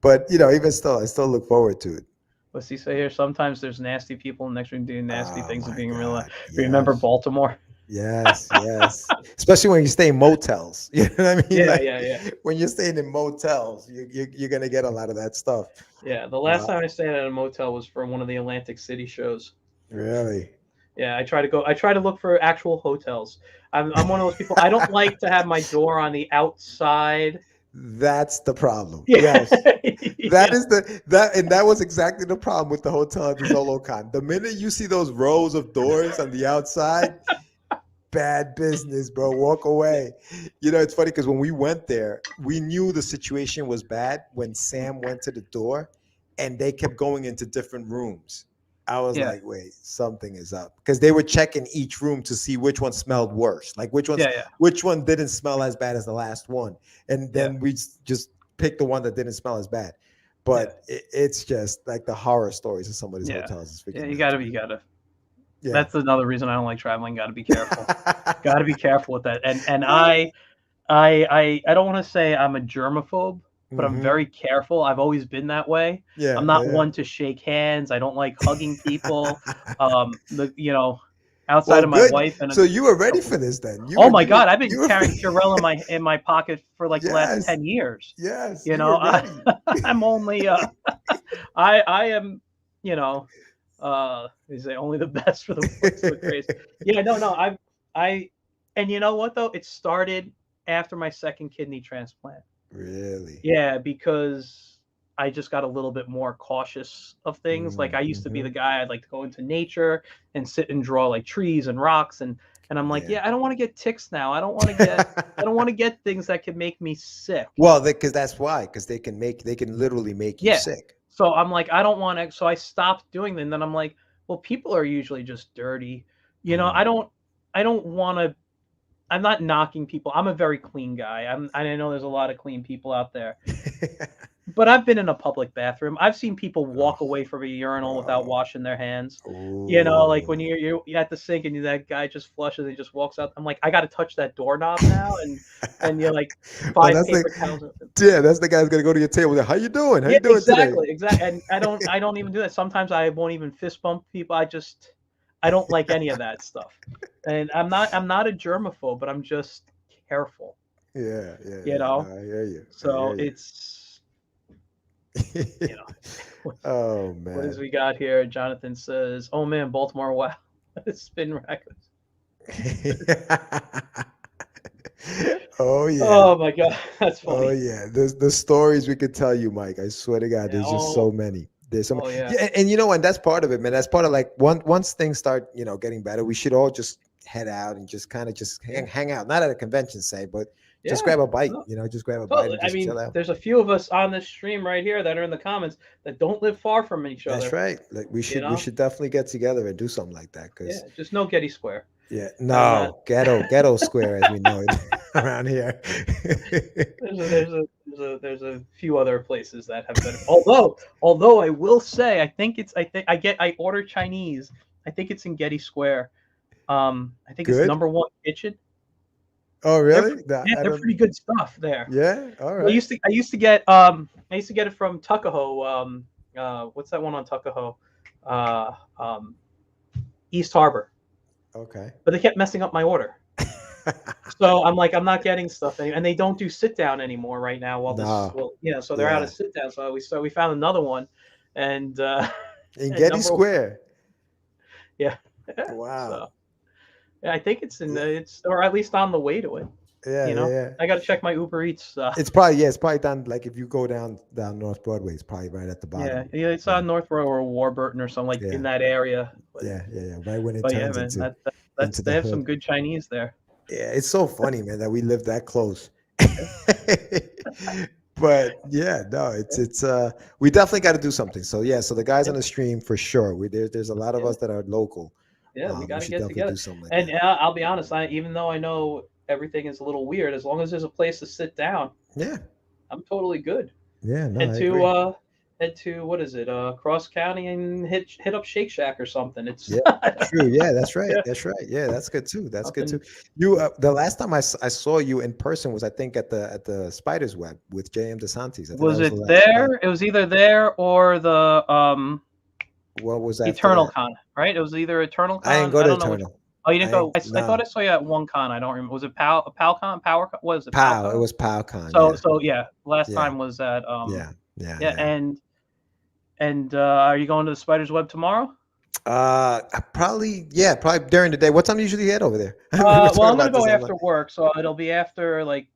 S2: But even still, I still look forward to it.
S1: What's he say here? Sometimes there's nasty people, and next week doing nasty
S2: Oh
S1: things and
S2: my
S1: being real.
S2: God.
S1: Remember
S2: Yes.
S1: Baltimore?
S2: Yes. Yes. Especially when you stay in motels. You know what I mean?
S1: Yeah,
S2: Like
S1: yeah, yeah,
S2: when you're staying in motels, you're gonna get a lot of that stuff.
S1: yeah. The last
S2: Uh,
S1: time I stayed at a motel was for one of the Atlantic City shows.
S2: really.
S1: Yeah, I try to go. I try to look for actual hotels. I'm one of those people. I don't like to have my door on the outside.
S2: That's the problem.
S1: Yeah,
S2: Yes. That
S1: yeah,
S2: is that was exactly the problem with the hotel at the Zolocon. The minute you see those rows of doors on the outside, bad business, bro. Walk
S1: yeah,
S2: away. It's funny because when we went there, we knew the situation was bad when Sam went to the door and they kept going into different rooms. I was
S1: yeah,
S2: like, wait, something is up. Because they were checking each room to see which one smelled worse. Like
S1: yeah, yeah,
S2: which one didn't smell as bad as the last one. And
S1: yeah,
S2: then we just picked the one that didn't smell as bad.
S1: yeah,
S2: But it's just like the horror stories of some of these
S1: yeah.
S2: hotels is
S1: Yeah,
S2: freaking
S1: you
S2: nuts,
S1: gotta,
S2: man.
S1: you gotta.
S2: Yeah.
S1: That's another reason I don't like traveling. Got to be careful. Got to be careful with that. And I don't want to say I'm a germaphobe, but I'm
S2: Mm-hmm.
S1: very careful. I've always been that way.
S2: Yeah,
S1: I'm not
S2: yeah.
S1: one to shake hands. I don't like hugging people. Outside
S2: Well,
S1: of my
S2: good.
S1: wife and a
S2: So you were ready
S1: couple.
S2: for this then. You
S1: Oh
S2: were
S1: my
S2: you were
S1: God, I've been
S2: you were
S1: carrying Purell in my pocket for like the last
S2: yes,
S1: 10 years.
S2: yes,
S1: You
S2: you
S1: know,
S2: were ready.
S1: I'm only I am, they say only the best for the worst for the crazy. Yeah, no, I, and you know what though? It started after my second kidney transplant.
S2: Really?
S1: Yeah, because I just got a little bit more cautious of things. Like I used to be
S2: Mm-hmm.
S1: the guy I'd like to go into nature and sit and draw like trees and rocks and I'm like,
S2: Yeah.
S1: yeah, I don't want to get ticks now. I don't want to get things that could make me sick.
S2: Well, because that's why, because they can literally make you
S1: Yeah.
S2: sick.
S1: So I'm like, I don't want to. So I stopped doing them. And then I'm like, well, people are usually just dirty.
S2: Mm.
S1: I don't want to. I'm not knocking people. I'm a very clean guy. I know there's a lot of clean people out there. But I've been in a public bathroom. I've seen people
S2: Oh,
S1: walk away from a urinal without
S2: oh,
S1: washing their hands. Like when
S2: ooh.
S1: you're at the sink and that guy just flushes and just walks out. I'm like, I got to touch that doorknob now, and you're like
S2: Oh,
S1: 5
S2: that's
S1: paper towels.
S2: that's the guy's gonna go to your table. How you doing? How
S1: Yeah,
S2: you doing today?
S1: exactly, exactly. And I don't even do that. Sometimes I won't even fist bump people. I don't like any of that stuff. And I'm not a germaphobe, but I'm just careful.
S2: Yeah, yeah,
S1: You
S2: yeah. No,
S1: know.
S2: I hear you. I
S1: So
S2: hear you.
S1: it's you know.
S2: Oh
S1: What is
S2: man.
S1: we got here? Jonathan says, "Oh man, Baltimore, wow, it's been miraculous."
S2: Oh yeah.
S1: Oh my god, that's
S2: Oh
S1: funny.
S2: yeah. The stories we could tell you, Mike. I swear to God,
S1: Yeah.
S2: there's just so many. There's so many.
S1: Oh yeah.
S2: Yeah, and and that's part of it, man. That's part of like once things start, getting better, we should all just head out and just kind of just
S1: Yeah.
S2: hang out. Not at a convention, say, but just
S1: Yeah.
S2: grab a bite,
S1: No,
S2: just grab a bite
S1: totally.
S2: and
S1: I
S2: just
S1: mean,
S2: chill out.
S1: there's a few of us on this stream right here that are in the comments that don't live far from each
S2: That's
S1: other.
S2: right. Like we
S1: You
S2: should we
S1: know.
S2: should definitely get together and do something like that.
S1: Yeah.
S2: Cause
S1: Just no Getty Square.
S2: yeah,
S1: And that
S2: no, ghetto square as we know it around here.
S1: there's a few other places that have better. Although I will say, I think I order Chinese. I think it's in Getty Square. I think it's
S2: Good.
S1: number one kitchen.
S2: Oh, really?
S1: Yeah,
S2: I
S1: they're
S2: don't.
S1: pretty good stuff there.
S2: Yeah. All right.
S1: I used to get it from Tuckahoe. What's that one on Tuckahoe? Uh, um, East Harbor.
S2: Okay.
S1: But they kept messing up my order. So I'm like, I'm not getting stuff, and they don't do sit down anymore right now.
S2: No.
S1: So they're out of
S2: Yeah.
S1: sit down. So we found another one, and
S2: In
S1: and
S2: Getty
S1: number
S2: Square.
S1: yeah, so
S2: Wow.
S1: yeah, I think it's or at least on the way to it.
S2: Yeah. Yeah. Yeah.
S1: I got to check my Uber Eats.
S2: It's probably down like if you go down North Broadway, it's probably right at the
S1: Yeah,
S2: bottom.
S1: it's
S2: Yeah.
S1: on North Row or Warburton or something like in
S2: Yeah.
S1: that area.
S2: Yeah. Yeah. Yeah. Right when it
S1: But yeah,
S2: turns
S1: man,
S2: into
S1: they
S2: the
S1: have some
S2: hood.
S1: good Chinese there.
S2: Yeah. It's so funny, man, that we live that close.
S1: Yeah,
S2: But yeah, no, we definitely got to do something. So yeah, so the guys
S1: yeah,
S2: on the stream for sure. There's a lot of
S1: yeah,
S2: us that are local.
S1: yeah. We got
S2: We
S1: to
S2: should
S1: get
S2: definitely
S1: together.
S2: do something like
S1: And
S2: that.
S1: I'll be honest, even though I know everything is a little weird, as long as there's a place to sit down,
S2: Yeah.
S1: I'm totally good.
S2: Yeah, no,
S1: Head
S2: I
S1: to
S2: agree.
S1: uh, head to what is it? Cross County and hit up Shake Shack or something. It's
S2: Yeah, true. Yeah, that's right.
S1: yeah,
S2: That's right. Yeah, that's good too. That's good too.
S1: something.
S2: You the last time I saw you in person was I think at the Spider's Web with J.M. DeSantis. I think that
S1: Was
S2: was the
S1: it
S2: last.
S1: there? It was either there or the
S2: What was after
S1: Eternal
S2: that?
S1: Con, right? It was either Eternal
S2: I didn't
S1: Con.
S2: go
S1: I
S2: to
S1: don't know which.
S2: Eternal.
S1: Oh, you didn't
S2: I ain't
S1: go. I thought
S2: no
S1: I saw you at one con. I don't remember. Was it PalCon? Power? What is it?
S2: Pow. It
S1: PalCon?
S2: was PowCon.
S1: So
S2: Yeah,
S1: so yeah. Last
S2: yeah,
S1: time was at
S2: yeah, yeah,
S1: yeah.
S2: yeah.
S1: And are you going to the Spider's Web tomorrow?
S2: Probably yeah, probably during the day. What time do you usually head over there? We were
S1: Well,
S2: talking
S1: I'm gonna
S2: about this.
S1: go
S2: I'm like,
S1: after work, so it'll be after like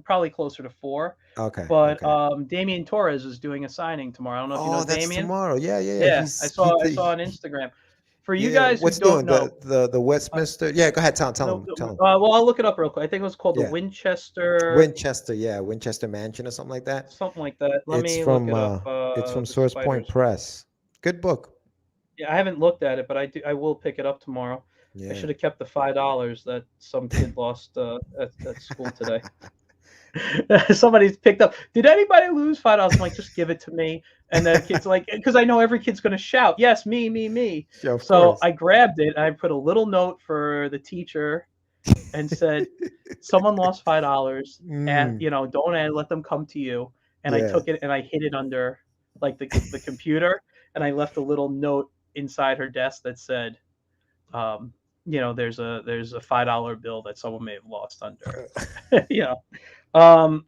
S1: probably closer to 4.
S2: okay,
S1: But
S2: okay.
S1: Damien Torres is doing a signing tomorrow. I don't know if you know
S2: Oh, that's
S1: Damien.
S2: tomorrow. Yeah, yeah, yeah.
S1: Yeah, I saw on Instagram. For you
S2: Yeah.
S1: guys who
S2: What's he
S1: don't
S2: doing?
S1: know,
S2: The
S1: uh,
S2: Westminster. Yeah, go ahead. Tell him. Tell him.
S1: well, I'll look it up real quick. I think it was called the
S2: Yeah,
S1: Winchester,
S2: Winchester. Yeah, Winchester Mansion or something like that.
S1: something like that. Let
S2: It's
S1: me look
S2: from
S1: it up. The
S2: Source Point
S1: Spiders.
S2: Press. Good book.
S1: Yeah, I haven't looked at it, but I will pick it up tomorrow. I
S2: Yeah.
S1: should have kept the $5 that some kid lost at school today. Somebody's picked up. Did anybody lose $5? I'm like, just give it to me. And the kid's like, because I know every kid's gonna shout, yes, me.
S2: Yeah, of
S1: So
S2: course.
S1: I grabbed it and I put a little note for the teacher and said, someone lost $5, and
S2: Mm,
S1: don't let them come to you. And I
S2: yeah.
S1: took it and I hid it under like the computer, and I left a little note inside her desk that said, um, there's a $5 bill that someone may have lost under. you know. Um,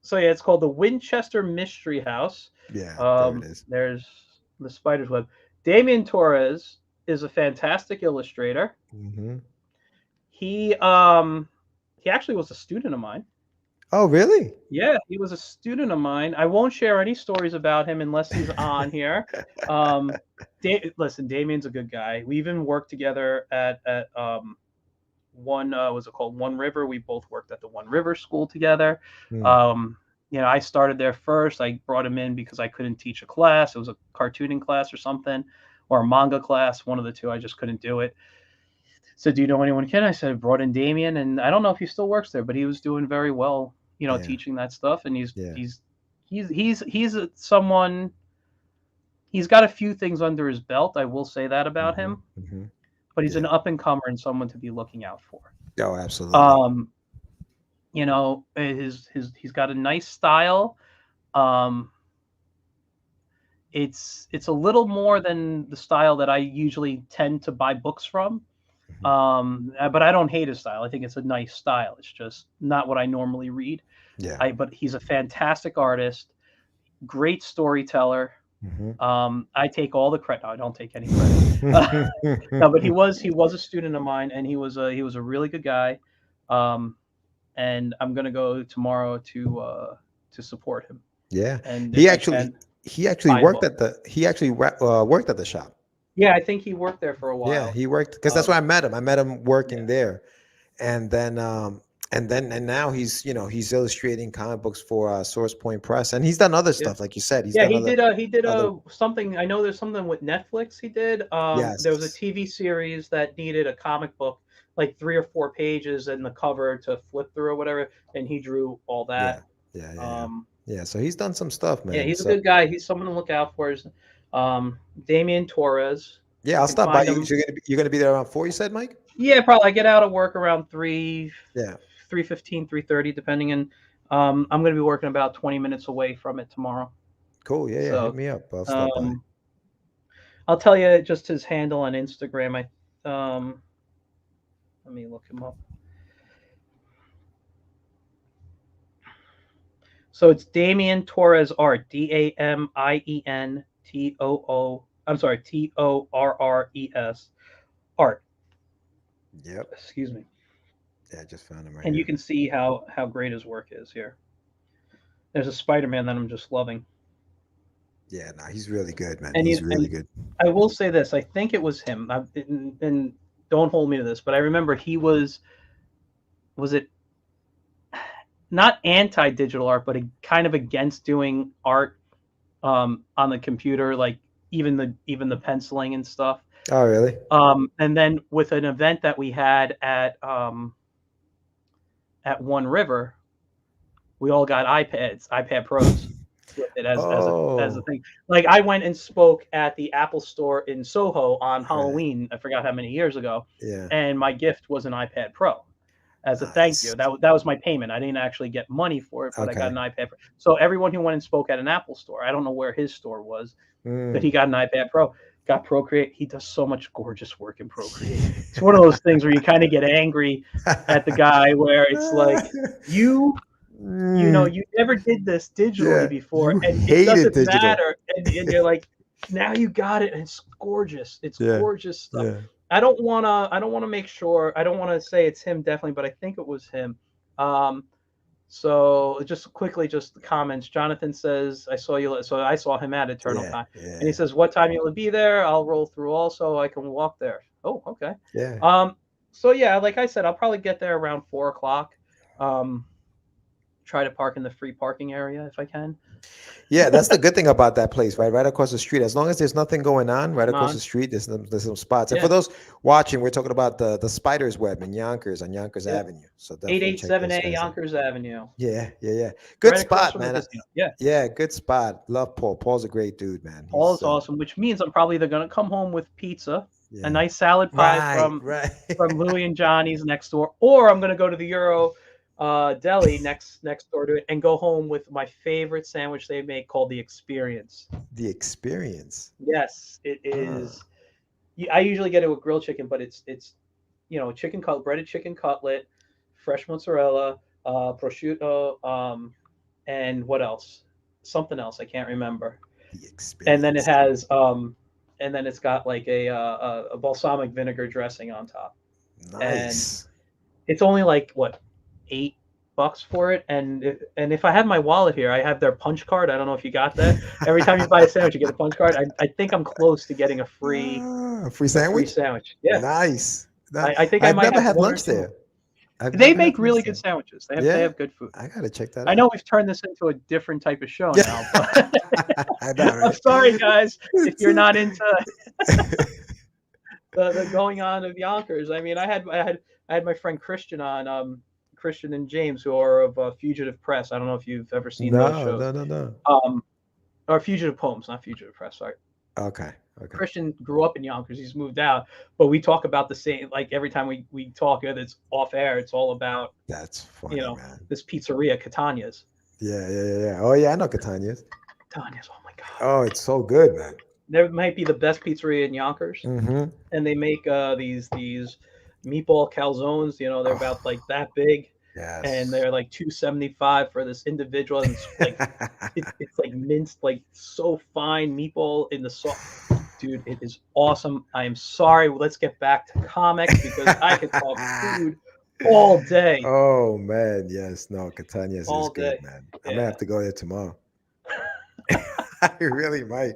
S1: so yeah, it's called the Winchester Mystery House.
S2: Yeah, there it is.
S1: There's the Spider's Web. Damien Torres is a fantastic illustrator.
S2: Hmm.
S1: He actually was a student of mine.
S2: Oh, really?
S1: Yeah, he was a student of mine. I won't share any stories about him unless he's on here. Um, Listen, Damien's a good guy. We even worked together at one was it called One River? We both worked at the One River School together.
S2: Hmm.
S1: Um, I started there first. I brought him in because I couldn't teach a class. It was a cartooning class or something, or a manga class, one of the two. I just couldn't do it. So, do you know anyone can? I said, I brought in Damien, and I don't know if he still works there, but he was doing very well,
S2: Yeah.
S1: teaching that stuff. And
S2: Yeah.
S1: someone. He's got a few things under his belt. I will say that about
S2: Hmm.
S1: him,
S2: Hmm.
S1: but he's an
S2: Yeah.
S1: up and comer and someone to be looking out for.
S2: Oh, absolutely.
S1: Um, he's got a nice style. Um, it's a little more than the style that I usually tend to buy books from.
S2: Hmm.
S1: But I don't hate his style. I think it's a nice style. It's just not what I normally read.
S2: Yeah.
S1: But he's a fantastic artist, great storyteller.
S2: Hmm.
S1: I take all the credit. No, I don't take any credit. No, but he was a student of mine, and he was a really good guy. Um, and I'm gonna go tomorrow to support him.
S2: Yeah.
S1: And if
S2: He
S1: I
S2: actually
S1: can,
S2: he actually
S1: buy a
S2: worked
S1: book.
S2: at the he actually worked at the shop.
S1: Yeah, I think he worked there for a
S2: Yeah,
S1: while.
S2: he worked because that's
S1: Um,
S2: where I met him. I met him
S1: yeah,
S2: working there, and then now he's he's illustrating comic books for Source Point Press, and he's done other
S1: yeah,
S2: stuff, like you said. He's
S1: yeah.
S2: done
S1: He did a
S2: other
S1: something. I know there's something with Netflix. He did. There was a
S2: yes,
S1: TV series that needed a comic book, like 3 or 4 pages, and the cover to flip through or whatever, and he drew all
S2: yeah,
S1: that.
S2: yeah, yeah, yeah,
S1: Um,
S2: yeah. So he's done some stuff,
S1: yeah,
S2: man.
S1: he's a
S2: So
S1: good guy. He's someone to look out for. Damien Torres.
S2: yeah,
S1: You
S2: I'll
S1: can
S2: stop by.
S1: find him.
S2: You're gonna be there around 4. You said, Mike?
S1: Yeah, probably. I get out of work around three,
S2: Yeah.
S1: 3:15, 3:30, depending. And I'm going to be working about 20 minutes away from it tomorrow.
S2: Cool. Yeah, yeah. Hit
S1: So
S2: me up. I'll stop by.
S1: um, I'll tell you just his handle on Instagram. Let me look him up. So it's Damien Torres Art. DAMIEN I'm sorry, TORRES Art.
S2: Yep.
S1: Excuse me.
S2: Yeah, I just found him right
S1: And you
S2: here.
S1: can see how great his work is here. There's a Spider-Man that I'm just loving.
S2: Yeah, nah, he's really good, man.
S1: And
S2: He's
S1: you
S2: really
S1: and
S2: good.
S1: I will say this. I think it was him. And don't hold me to this, but I remember he was it not anti-digital art, but kind of against doing art on the computer, like even the penciling and stuff.
S2: Oh, really?
S1: And then with an event that we had at One River, we all got iPad Pros with it as a
S2: Oh,
S1: thing. Like I went and spoke at the Apple Store in Soho on
S2: right.
S1: Halloween. I forgot how many years ago,
S2: Yeah.
S1: and my gift was an iPad Pro as a thank you.
S2: Nice.
S1: That was my payment. I didn't actually get money for it, but I got
S2: Okay.
S1: an iPad Pro. So everyone who went and spoke at an Apple store, I don't know where his store was, but he
S2: Mm.
S1: got an iPad Pro. Got Procreate. He does so much gorgeous work in Procreate. It's one of those things where you kind of get angry at the guy, where it's like you
S2: Mm.
S1: you never did this digitally
S2: Yeah,
S1: before,
S2: you
S1: and it
S2: hated
S1: doesn't
S2: digital.
S1: matter. And you're like, now you got it, and it's gorgeous. It's
S2: Yeah,
S1: gorgeous stuff.
S2: yeah.
S1: I don't wanna make sure. I don't wanna say it's him definitely, but I think it was him. Um, so just quickly, just the comments. Jonathan says, "I saw you." So I saw him at Eternal
S2: Yeah,
S1: Con, and he
S2: yeah,
S1: says, "What time you'll be there? I'll roll through also. I can walk there." Oh, okay.
S2: yeah.
S1: Um, so yeah, like I said, I'll probably get there around 4 o'clock. Um, try to park in the free parking area if I can.
S2: Yeah, that's the good thing about that place, right? Right across the street. As long as there's nothing going on, right across the
S1: On
S2: street, there's some spots. And for
S1: yeah,
S2: those watching, we're talking about the Spider's Web in Yonkers on Yonkers
S1: yeah.
S2: Avenue. So definitely check those
S1: 887A
S2: guys out.
S1: Yonkers Avenue,
S2: Yeah, yeah, yeah. Good
S1: right across
S2: spot,
S1: from the
S2: man.
S1: casino. Yeah,
S2: Yeah, good spot. Love Paul. Paul's a great dude, man.
S1: Paul
S2: He's
S1: is awesome, which means I'm probably either gonna come home with pizza, a
S2: yeah.
S1: nice salad pie
S2: Right,
S1: from
S2: right.
S1: Louis and Johnny's next door, or I'm gonna go to the Euro Deli next door to it and go home with my favorite sandwich they make called the Experience.
S2: The experience.
S1: Yes, it
S2: Ah,
S1: is. I usually get it with grilled chicken, but it's breaded chicken cutlet, fresh mozzarella, prosciutto, and what else? Something else I can't remember.
S2: the
S1: And then it
S2: experience.
S1: has and then it's got like a balsamic vinegar dressing on top, and
S2: Nice.
S1: it's only like what, $8 for it. And if I had my wallet here, I have their punch card. I don't know if you got that. Every time you buy a sandwich, you get a punch card. I think I'm close to getting a free
S2: Ah, free
S1: a free
S2: sandwich?
S1: sandwich. Yeah,
S2: Nice.
S1: I think I
S2: I've
S1: might
S2: never
S1: have
S2: had
S1: one or
S2: lunch
S1: two.
S2: there. I've
S1: They
S2: never had
S1: make
S2: the
S1: really good
S2: Winchester.
S1: sandwiches. They
S2: Yeah,
S1: have good food.
S2: I gotta check that
S1: I know
S2: out.
S1: we've turned this into a different type of show
S2: Yeah,
S1: now, but
S2: I know,
S1: I'm
S2: right?
S1: sorry, guys, if
S2: It's
S1: you're not into the going on of Yonkers. I mean, I had my friend Christian on, Christian and James, who are of Fugitive Press. I don't know if you've ever seen those
S2: no,
S1: shows,
S2: no, no, no.
S1: um, or Fugitive Poems, not Fugitive Press. Sorry.
S2: Okay, okay.
S1: Christian grew up in Yonkers. He's moved out, but we talk about the same. Like every time we talk, whether it's off air, it's all about
S2: That's funny, man.
S1: this pizzeria, Catania's.
S2: Yeah, yeah, yeah, yeah. Oh yeah, I know Catania's.
S1: Catania's. Oh my god,
S2: Oh, it's so good, man.
S1: there might be the best pizzeria in Yonkers,
S2: Mm-hmm.
S1: and they make these meatball calzones. They're
S2: Oh,
S1: about like that big, and
S2: yes.
S1: they're like 275 for this individual, and it's like it's like minced, like so fine meatball in the sauce. Dude, it is awesome. I am sorry. Let's get back to comics because I could talk food all day,
S2: Oh man, yes. No, Catania's is
S1: all
S2: good,
S1: day.
S2: man. I'm gonna
S1: Yeah.
S2: have to go there tomorrow. I really might.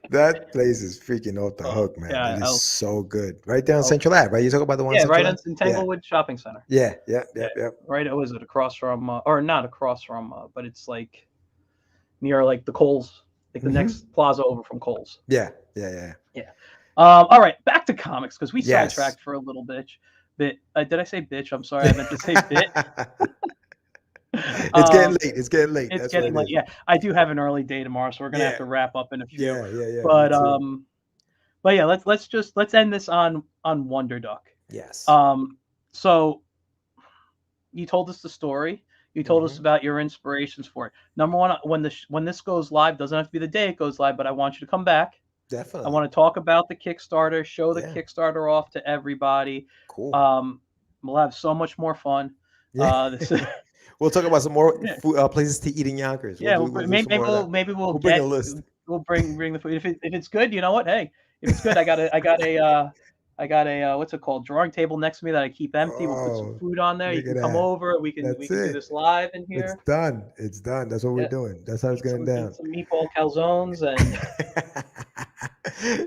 S2: That place is freaking off the
S1: Oh
S2: hook, man. It
S1: yeah.
S2: is so good. Right down
S1: I'll
S2: Central Ave, right? You talk about the one on
S1: yeah, right
S2: Central
S1: on
S2: Ave? Yeah.
S1: Tanglewood Shopping Center.
S2: Yeah. Yeah.
S1: Yeah,
S2: Yep. Yep.
S1: right. Was it across from, or not across from, but it's like near like the Coles, like the
S2: Hmm.
S1: next plaza over from Coles.
S2: Yeah. Yeah. Yeah.
S1: Yeah. All right, back to comics because we
S2: Yes.
S1: sidetracked for a little bit. Did I say bitch? I'm sorry, I meant to say bit.
S2: It's getting
S1: Um,
S2: late. It's getting late.
S1: it's
S2: That's what
S1: getting
S2: it
S1: late.
S2: is.
S1: Yeah, I do have an early day tomorrow, so we're gonna have
S2: Yeah.
S1: to wrap up in a few.
S2: Yeah. Yeah. Yeah. Me
S1: But
S2: too.
S1: yeah, let's end this on Wonder Duck.
S2: Yes.
S1: Um, so you told us the story. You told us
S2: Hmm.
S1: about your inspirations for it. Number one, when this goes live, doesn't have to be the day it goes live, but I want you to come back. I
S2: Definitely.
S1: want to talk about the Kickstarter, show the
S2: Yeah.
S1: Kickstarter off to everybody.
S2: Cool.
S1: Um, we'll have so much more fun.
S2: Yeah.
S1: This is
S2: We'll talk about some more
S1: yeah,
S2: food, places to eat in Yonkers. We'll
S1: yeah.
S2: do. We'll do some more of that.
S1: Maybe we'll
S2: We'll bring a
S1: get
S2: list.
S1: we'll bring the food if it's good. You know what? Hey, if it's good, I got a what's it called, drawing table next to me that I keep empty. We'll put some
S2: Oh,
S1: food on there. You
S2: look at
S1: can come
S2: that.
S1: over. We
S2: That's
S1: can do
S2: it.
S1: this live in
S2: It's
S1: here.
S2: done. It's done. That's what we're
S1: Yeah,
S2: doing. That's how it's going
S1: eat
S2: down.
S1: some meatball calzones and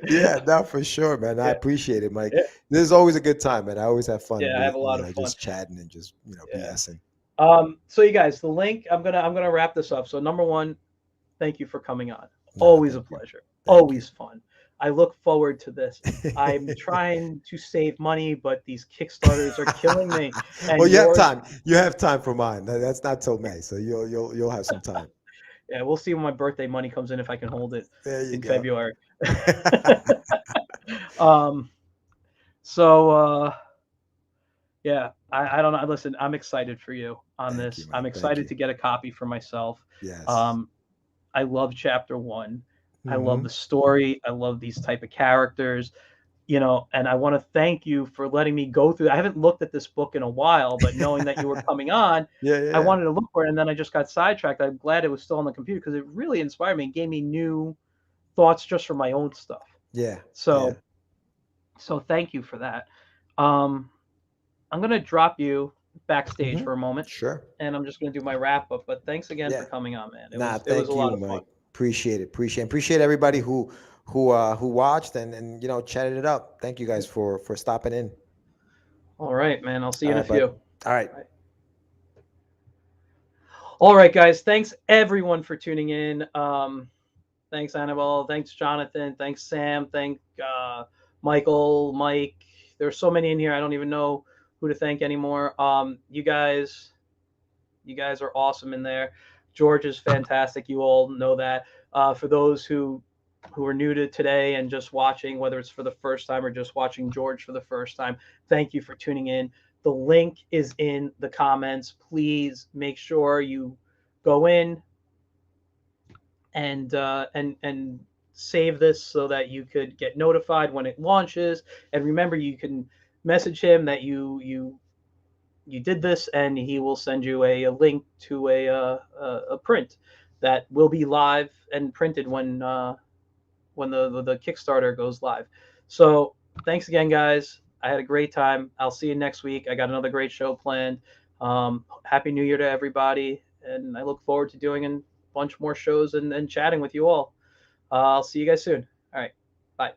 S2: Yeah, no, for sure, man. I
S1: yeah,
S2: appreciate it, Mike.
S1: yeah,
S2: This is always a good time, man. I always have fun
S1: yeah. I
S2: with,
S1: have a lot of fun.
S2: just chatting and just,
S1: Yeah.
S2: BSing.
S1: So you guys, the link. I'm gonna wrap this up. So number one, thank you for coming on.
S2: Nah,
S1: Always a
S2: thank you.
S1: pleasure.
S2: Thank you.
S1: Always fun. I look forward to this. I'm trying to save money, but these Kickstarters are killing me.
S2: Well,
S1: And
S2: you have
S1: yours,
S2: time. You have time for mine. That's not till May, so you'll have some time.
S1: yeah, we'll see when my birthday money comes in if I can hold it
S2: There you
S1: in
S2: go.
S1: February. um, so yeah, I don't know. Listen, I'm excited for you on
S2: Thank you,
S1: this. I'm
S2: Mike. Thank
S1: excited
S2: you.
S1: to get a copy for myself.
S2: Yes.
S1: Um, I love chapter one. I love
S2: Hmm.
S1: the story. I love these type of characters, and I want to thank you for letting me go through. I haven't looked at this book in a while, but knowing that you were coming on,
S2: Yeah,
S1: I
S2: yeah,
S1: wanted to look for it, and then I just got sidetracked. I'm glad it was still on the computer because it really inspired me and gave me new thoughts just for my own stuff.
S2: yeah, yeah.
S1: So, so thank you for that. Um, I'm gonna drop you backstage
S2: Hmm.
S1: for a moment,
S2: Sure.
S1: and I'm just gonna do my wrap up. But thanks again for
S2: Yeah.
S1: coming on, man.
S2: Nah,
S1: It was a
S2: thank
S1: lot
S2: you,
S1: of fun.
S2: Mike. Appreciate it. Appreciate everybody who watched and chatted it up. Thank you guys for stopping in.
S1: All right, man. I'll see you
S2: All
S1: in a
S2: right, bud.
S1: few.
S2: All right.
S1: All right, guys. Thanks everyone for tuning in. Thanks Annabelle. Thanks Jonathan. Thanks Sam. Thank Michael, Mike. There's so many in here. I don't even know who to thank anymore. You guys are awesome in there. George is fantastic. You all know that. For those who are new to today and just watching, whether it's for the first time or just watching George for the first time, thank you for tuning in. The link is in the comments. Please make sure you go in and save this so that you could get notified when it launches. And remember, you can message him that you did this, and he will send you a link to a print that will be live and printed when the Kickstarter goes live. So thanks again, guys. I had a great time. I'll see you next week. I got another great show planned. Happy New Year to everybody, and I look forward to doing a bunch more shows and chatting with you all. I'll see you guys soon. All right, bye.